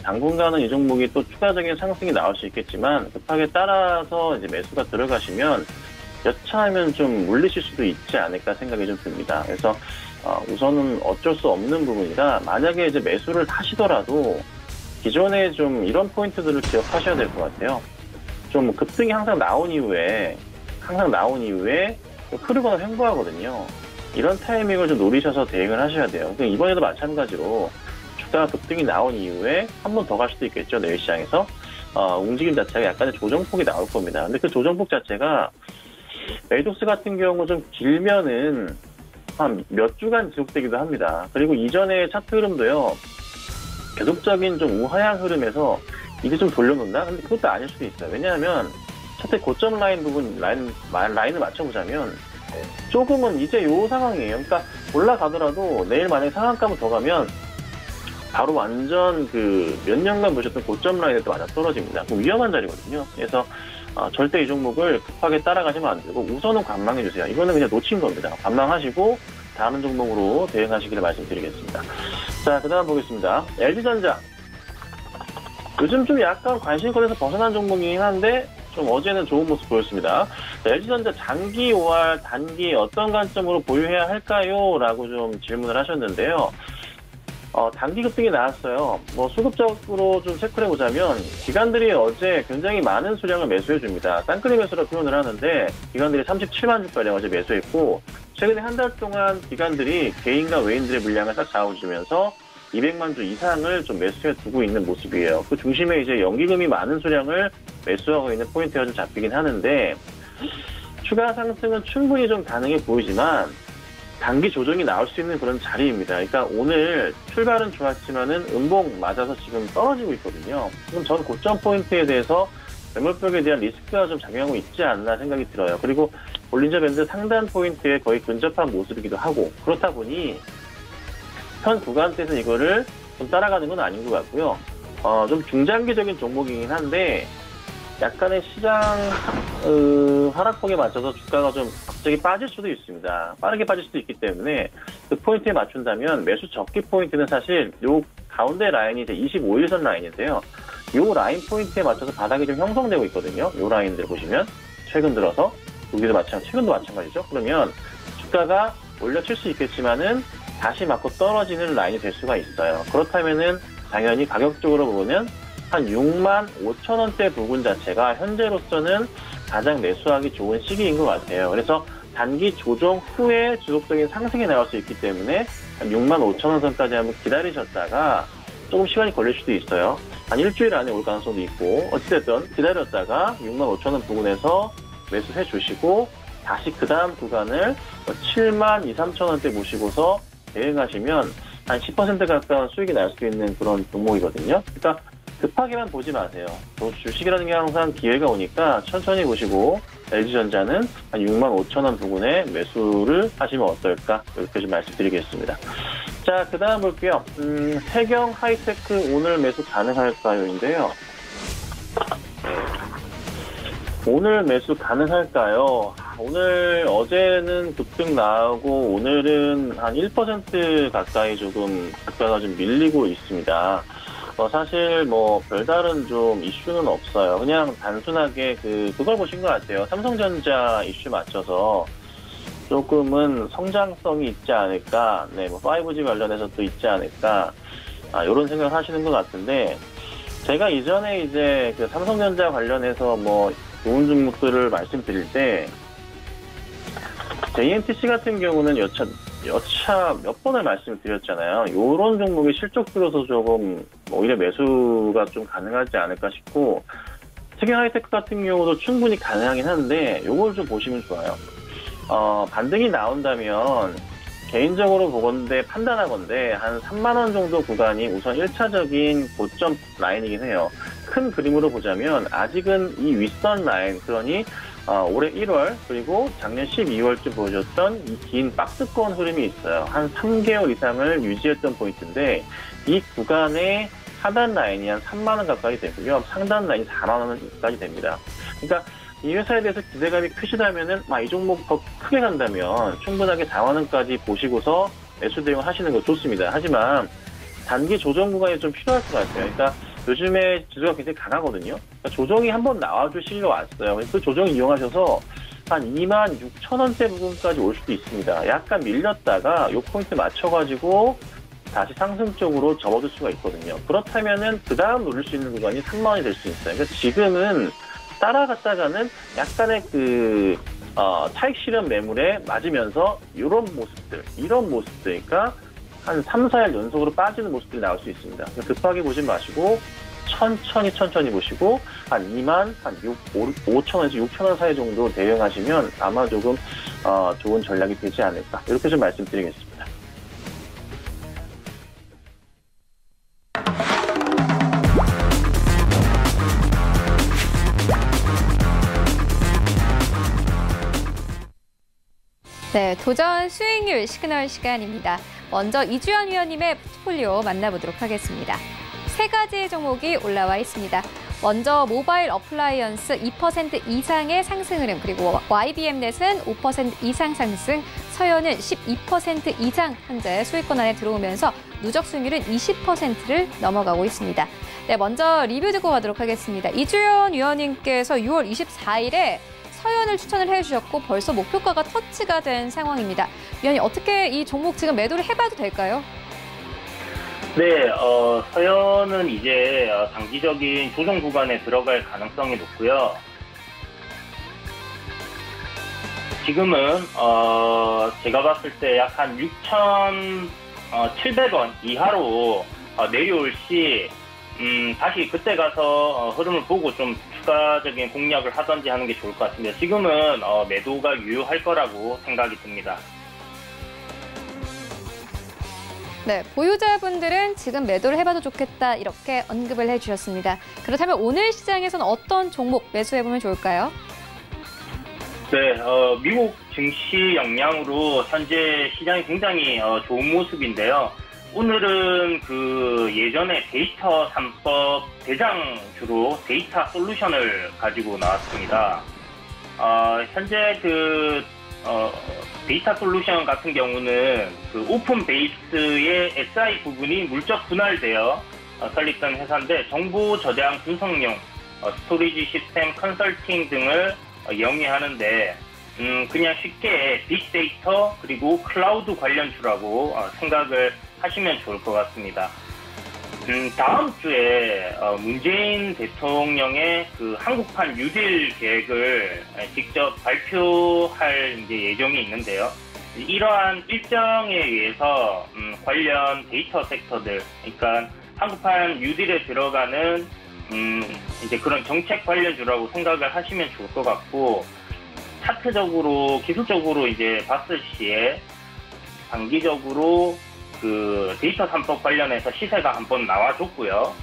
당분간은 이 종목이 또 추가적인 상승이 나올 수 있겠지만 급하게 따라서 이제 매수가 들어가시면 여차하면 좀 물리실 수도 있지 않을까 생각이 좀 듭니다. 그래서 우선은 어쩔 수 없는 부분이라 만약에 이제 매수를 하시더라도 기존에 좀 이런 포인트들을 기억하셔야 될 것 같아요. 좀 급등이 항상 나온 이후에 좀 흐르거나 횡보하거든요. 이런 타이밍을 좀 노리셔서 대응을 하셔야 돼요. 그러니까 이번에도 마찬가지로 주가가 급등이 나온 이후에 한 번 더 갈 수도 있겠죠. 내일 시장에서 움직임 자체가 약간의 조정폭이 나올 겁니다. 근데 그 조정폭 자체가 멜독스 같은 경우 좀 길면은 한 몇 주간 지속되기도 합니다. 그리고 이전의 차트 흐름도요, 계속적인 좀 우하향 흐름에서 이제 좀 돌려놓나? 근데 그것도 아닐 수도 있어요. 왜냐하면 차트 고점 라인 부분, 라인을 맞춰보자면 조금은 이제 요 상황이에요. 그러니까 올라가더라도 내일 만약에 상한가만 더 가면 바로 완전 그 몇 년간 보셨던 고점 라인에 또 맞아 떨어집니다. 그 위험한 자리거든요. 그래서 절대 이 종목을 급하게 따라가시면 안 되고 우선은 관망해주세요. 이거는 그냥 놓친 겁니다. 관망하시고 다른 종목으로 대응하시기를 말씀드리겠습니다. 자, 그 다음 보겠습니다. LG전자. 요즘 좀 약간 관심권에서 벗어난 종목이긴 한데 좀 어제는 좋은 모습 보였습니다. 자, LG전자 장기 5할 단기 어떤 관점으로 보유해야 할까요? 라고 좀 질문을 하셨는데요. 단기 급등이 나왔어요. 수급적으로 좀 체크를 해보자면 기관들이 어제 굉장히 많은 수량을 매수해줍니다. 쌍끌이 매수로 표현을 하는데 기관들이 37만 주가량 어제 매수했고 최근에 한 달 동안 기관들이 개인과 외인들의 물량을 싹 잡아주면서 200만 주 이상을 좀 매수해 두고 있는 모습이에요. 그 중심에 이제 연기금이 많은 수량을 매수하고 있는 포인트가 좀 잡히긴 하는데 추가 상승은 충분히 좀 가능해 보이지만 단기 조정이 나올 수 있는 그런 자리입니다. 그러니까 오늘 출발은 좋았지만은 음봉 맞아서 지금 떨어지고 있거든요. 그럼 전 고점 포인트에 대해서 매물벽에 대한 리스크가 좀 작용하고 있지 않나 생각이 들어요. 그리고 볼린저 밴드 상단 포인트에 거의 근접한 모습이기도 하고 그렇다 보니 현 구간대에서 이거를 좀 따라가는 건 아닌 것 같고요. 좀 중장기적인 종목이긴 한데 약간의 시장 하락폭에 맞춰서 주가가 좀 갑자기 빠질 수도 있습니다. 빠르게 빠질 수도 있기 때문에 그 포인트에 맞춘다면 매수 적기 포인트는 사실 요 가운데 라인이 이제 25일선 라인인데요. 요 라인 포인트에 맞춰서 바닥이 좀 형성되고 있거든요. 요 라인들 보시면 최근 들어서 여기도 최근도 마찬가지죠. 그러면 주가가 올려칠 수 있겠지만은 다시 맞고 떨어지는 라인이 될 수가 있어요. 그렇다면은 당연히 가격적으로 보면 한 6만 5천 원대 부분 자체가 현재로서는 가장 매수하기 좋은 시기인 것 같아요. 그래서 단기 조정 후에 지속적인 상승이 나올 수 있기 때문에 한 6만 5천 원 선까지 한번 기다리셨다가 조금 시간이 걸릴 수도 있어요. 한 일주일 안에 올 가능성도 있고 어찌됐든 기다렸다가 6만 5천 원 부근에서 매수해 주시고 다시 그 다음 구간을 7만 2, 3천 원대 보시고서 대응하시면 한 10% 가까운 수익이 날 수 있는 그런 종목이거든요. 그러니까 급하게만 보지 마세요. 주식이라는 게 항상 기회가 오니까 천천히 보시고 LG전자는 한 6만 5천 원 부근에 매수를 하시면 어떨까 이렇게 좀 말씀드리겠습니다. 자, 그 다음 볼게요. 세경 하이테크 오늘 매수 가능할까요?인데요. 오늘 매수 가능할까요? 오늘 어제는 급등 나오고 오늘은 한 1% 가까이 조금 주가가 좀 밀리고 있습니다. 사실 별다른 좀 이슈는 없어요. 그냥 단순하게 그걸 보신 것 같아요. 삼성전자 이슈 맞춰서 조금은 성장성이 있지 않을까, 5G 관련해서 또 있지 않을까, 이런 생각을 하시는 것 같은데, 제가 이전에 이제 그 삼성전자 관련해서 좋은 종목들을 말씀드릴 때, JNTC 같은 경우는 여차 몇 번을 말씀을 드렸잖아요. 이런 종목이 실적 들어서 조금 오히려 매수가 좀 가능하지 않을까 싶고, 세경 하이테크 같은 경우도 충분히 가능하긴 한데, 요걸 좀 보시면 좋아요. 반등이 나온다면, 개인적으로 판단하건대 한 3만원 정도 구간이 우선 1차적인 고점 라인이긴 해요. 큰 그림으로 보자면, 아직은 이 윗선 라인, 그러니 올해 1월 그리고 작년 12월쯤 보여줬던 이 긴 박스권 흐름이 있어요. 한 3개월 이상을 유지했던 포인트인데 이 구간의 하단 라인이 한 3만 원 가까이 되고요. 상단 라인이 4만 원까지 됩니다. 그러니까 이 회사에 대해서 기대감이 크시다면은 이 종목 더 크게 간다면 충분하게 4만 원까지 보시고서 매수 대응을 하시는 거 좋습니다. 하지만 단기 조정 구간이 좀 필요할 것 같아요. 그러니까 요즘에 지수가 굉장히 강하거든요. 그러니까 조정이 한번 나와줄 시기가 왔어요. 그 조정을 이용하셔서 한 26,000원대 부분까지 올 수도 있습니다. 약간 밀렸다가 요 포인트 맞춰가지고 다시 상승 쪽으로 접어들 수가 있거든요. 그렇다면은 그 다음 노릴 수 있는 구간이 3만원이 될 수 있어요. 그래서 지금은 따라갔다가는 약간의 차익 실현 매물에 맞으면서 이런 모습들, 그러니까 한 3, 4일 연속으로 빠지는 모습들이 나올 수 있습니다. 급하게 보지 마시고 천천히 보시고 한 5천원에서 6천원 사이 정도 대응하시면 아마 조금 좋은 전략이 되지 않을까, 이렇게 좀 말씀드리겠습니다. 네, 도전 수익률 시그널 시간입니다. 먼저 이주연 위원님의 포트폴리오 만나보도록 하겠습니다. 세 가지 종목이 올라와 있습니다. 먼저 모바일 어플라이언스 2% 이상의 상승 흐름, 그리고 YBM넷은 5% 이상 상승, 서현은 12% 이상 현재 수익권 안에 들어오면서 누적 수익률은 20%를 넘어가고 있습니다. 네, 먼저 리뷰 듣고 가도록 하겠습니다. 이주연 위원님께서 6월 24일에 서현을 추천을 해주셨고 벌써 목표가가 터치가 된 상황입니다. 위원님, 어떻게 이 종목 지금 매도를 해봐도 될까요? 네, 서현은 이제 단기적인 조정 구간에 들어갈 가능성이 높고요. 지금은 제가 봤을 때 약 한 6,700원 이하로 내려올 시 다시 그때 가서 흐름을 보고 좀 추가적인 공략을 하든지 하는 게 좋을 것 같습니다. 지금은 매도가 유효할 거라고 생각이 듭니다. 네, 보유자분들은 지금 매도를 해봐도 좋겠다 이렇게 언급을 해주셨습니다. 그렇다면 오늘 시장에서는 어떤 종목 매수해보면 좋을까요? 네, 미국 증시 영향으로 현재 시장이 굉장히 좋은 모습인데요. 오늘은 예전에 데이터 3법 대장주로 데이터 솔루션을 가지고 나왔습니다. 현재 데이터 솔루션 같은 경우는 오픈 베이스의 SI 부분이 물적 분할되어 설립된 회사인데 정보 저장 분석용 스토리지 시스템 컨설팅 등을 영위하는데 그냥 쉽게 빅데이터 그리고 클라우드 관련주라고 생각을 하시면 좋을 것 같습니다. 다음 주에 문재인 대통령의 한국판 뉴딜 계획을 직접 발표할 예정이 있는데요. 이러한 일정에 의해서 관련 데이터 섹터들, 그러니까 한국판 뉴딜에 들어가는 이제 그런 정책 관련주라고 생각을 하시면 좋을 것 같고, 차트적으로 기술적으로 이제 봤을 시에 단기적으로 데이터 3법 관련해서 시세가 한번 나와줬고요.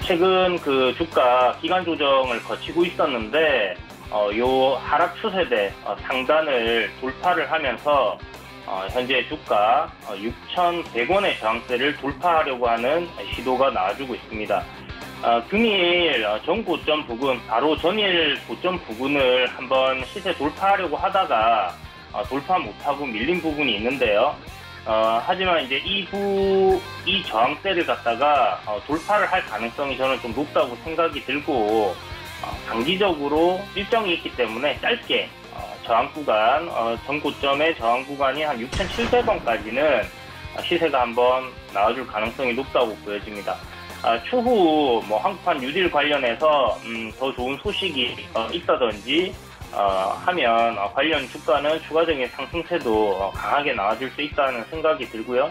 최근 주가 기간 조정을 거치고 있었는데 요 하락 추세대 상단을 돌파를 하면서 현재 주가 6,100원의 저항대를 돌파하려고 하는 시도가 나와주고 있습니다. 금일 전고점 부근, 바로 전일 고점 부근을 한번 시세 돌파하려고 하다가 돌파 못하고 밀린 부분이 있는데요. 하지만 이제 이 저항대를 갖다가 돌파를 할 가능성이 저는 좀 높다고 생각이 들고, 단기적으로 일정이 있기 때문에 짧게 저항 구간, 전고점의 저항 구간이 한 6,700원까지는 시세가 한번 나와줄 가능성이 높다고 보여집니다. 추후 한국판 뉴딜 관련해서 더 좋은 소식이 있다든지 하면 관련 주가는 추가적인 상승세도 강하게 나와줄 수 있다는 생각이 들고요.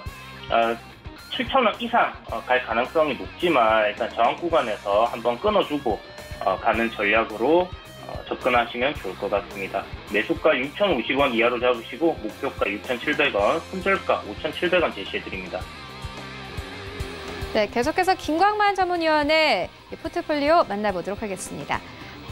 7,000원 이상 갈 가능성이 높지만 일단 저항 구간에서 한번 끊어주고 가는 전략으로 접근하시면 좋을 것 같습니다. 매수가 6,050원 이하로 잡으시고 목표가 6,700원, 손절가 5,700원 제시해드립니다. 네, 계속해서 김광만 전문위원의 포트폴리오 만나보도록 하겠습니다.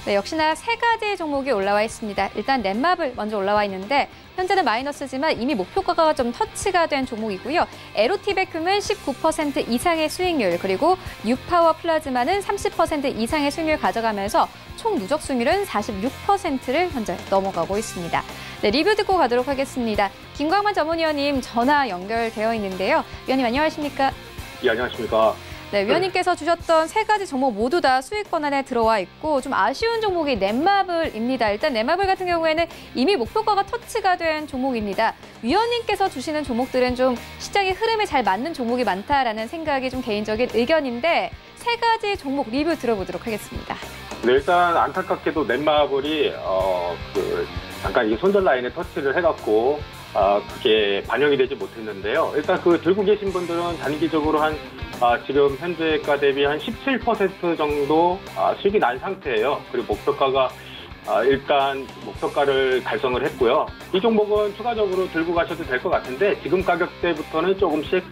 네, 역시나 세 가지 종목이 올라와 있습니다. 일단 넷마블 먼저 올라와 있는데 현재는 마이너스지만 이미 목표가가 좀 터치가 된 종목이고요. 에로티베큐은 19% 이상의 수익률, 그리고 뉴파워 플라즈마는 30% 이상의 수익률 가져가면서 총 누적 수익률은 46%를 현재 넘어가고 있습니다. 네, 리뷰 듣고 가도록 하겠습니다. 김광만 전문위원님 전화 연결되어 있는데요. 위원님 안녕하십니까? 예, 안녕하십니까. 네, 위원님께서 주셨던 세 가지 종목 모두 다 수익권 안에 들어와 있고 좀 아쉬운 종목이 넷마블입니다. 일단 넷마블 같은 경우에는 이미 목표가가 터치가 된 종목입니다. 위원님께서 주시는 종목들은 좀 시장의 흐름에 잘 맞는 종목이 많다라는 생각이 좀 개인적인 의견인데 세 가지 종목 리뷰 들어보도록 하겠습니다. 네, 일단 안타깝게도 넷마블이 잠깐 이 손절 라인에 터치를 해갖고 그게 반영이 되지 못했는데요. 일단 들고 계신 분들은 단기적으로 지금 현재가 대비 한 17% 정도 수익이 난 상태예요. 그리고 목표가가 일단 목표가를 달성을 했고요. 이 종목은 추가적으로 들고 가셔도 될 것 같은데 지금 가격대부터는 조금씩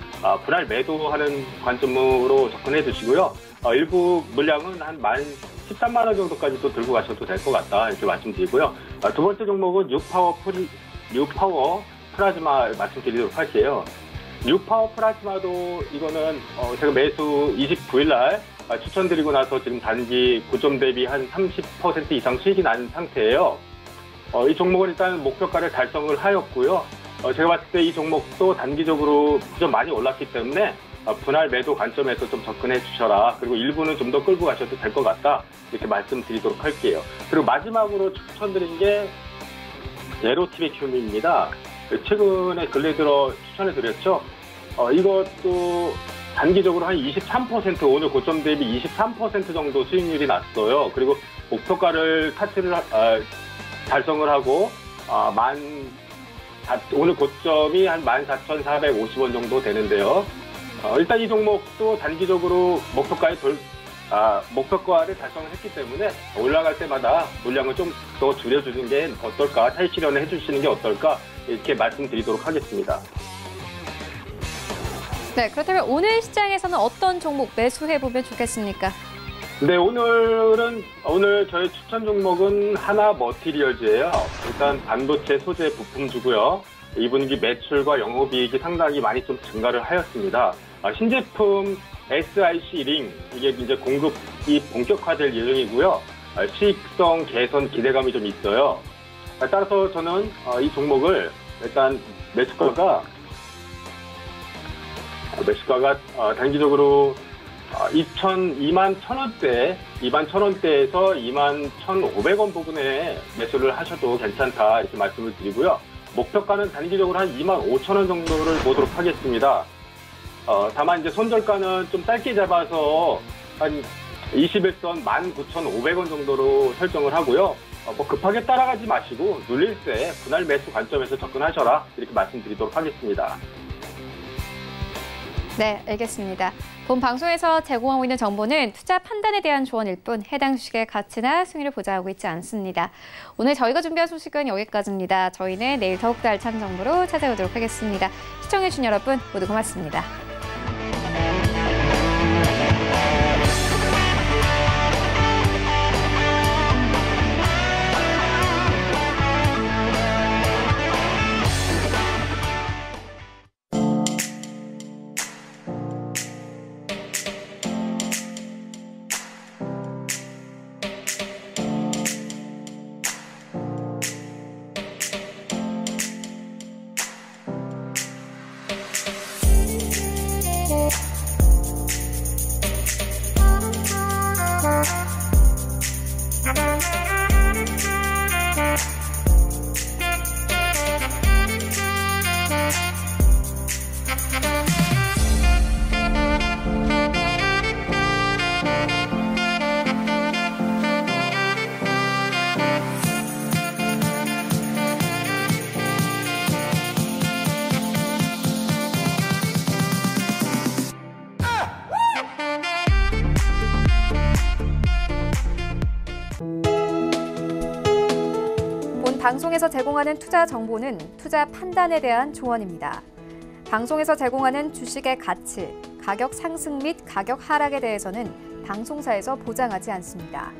분할 매도하는 관점으로 접근해 주시고요. 일부 물량은 한 13만 원 정도까지 또 들고 가셔도 될 것 같다 이렇게 말씀드리고요. 두 번째 종목은 뉴파워 플라즈마 말씀드리도록 할게요. 뉴파워 플라즈마도 이거는 제가 매수 29일 날 추천드리고 나서 지금 단기 고점 대비 한 30% 이상 수익이 난 상태예요. 이 종목은 일단 목표가를 달성을 하였고요. 제가 봤을 때 이 종목도 단기적으로 좀 많이 올랐기 때문에 분할 매도 관점에서 좀 접근해 주셔라. 그리고 일부는 좀 더 끌고 가셔도 될 것 같다. 이렇게 말씀드리도록 할게요. 그리고 마지막으로 추천드린 게 에로티베큐입니다. 최근에 근래 들어 추천해 드렸죠. 이것도 단기적으로 한 23% 오늘 고점 대비 23% 정도 수익률이 났어요. 그리고 목표가를 달성을 하고 오늘 고점이 한 14,450원 정도 되는데요. 일단 이 종목도 단기적으로 목표가를 달성을 했기 때문에 올라갈 때마다 물량을 좀 더 줄여주는 게 어떨까, 차익 실현을 해주시는 게 어떨까 이렇게 말씀드리도록 하겠습니다. 네, 그렇다면 오늘 시장에서는 어떤 종목 매수해보면 좋겠습니까? 네, 오늘 저희 추천 종목은 하나 머티리얼즈예요. 일단 반도체 소재 부품주고요. 2분기 매출과 영업이익이 상당히 많이 좀 증가를 하였습니다. 신제품 SiC 링 이게 이제 공급이 본격화될 예정이고요. 수익성 개선 기대감이 좀 있어요. 따라서 저는 이 종목을 일단 매수가가 단기적으로 21,000원대에서 21,500원 부근에 매수를 하셔도 괜찮다 이렇게 말씀을 드리고요. 목표가는 단기적으로 한 25,000원 정도를 보도록 하겠습니다. 다만 이제 손절가는 좀 짧게 잡아서 한 21선 19,500원 정도로 설정을 하고요. 급하게 따라가지 마시고 눌릴 때 분할 매수 관점에서 접근하셔라 이렇게 말씀드리도록 하겠습니다. 네, 알겠습니다. 본 방송에서 제공하고 있는 정보는 투자 판단에 대한 조언일 뿐 해당 주식의 가치나 승리를 보장하고 있지 않습니다. 오늘 저희가 준비한 소식은 여기까지입니다. 저희는 내일 더욱더 알찬 정보로 찾아오도록 하겠습니다. 시청해주신 여러분 모두 고맙습니다. 방송에서 제공하는 투자 정보는 투자 판단에 대한 조언입니다. 방송에서 제공하는 주식의 가치, 가격 상승 및 가격 하락에 대해서는 방송사에서 보장하지 않습니다.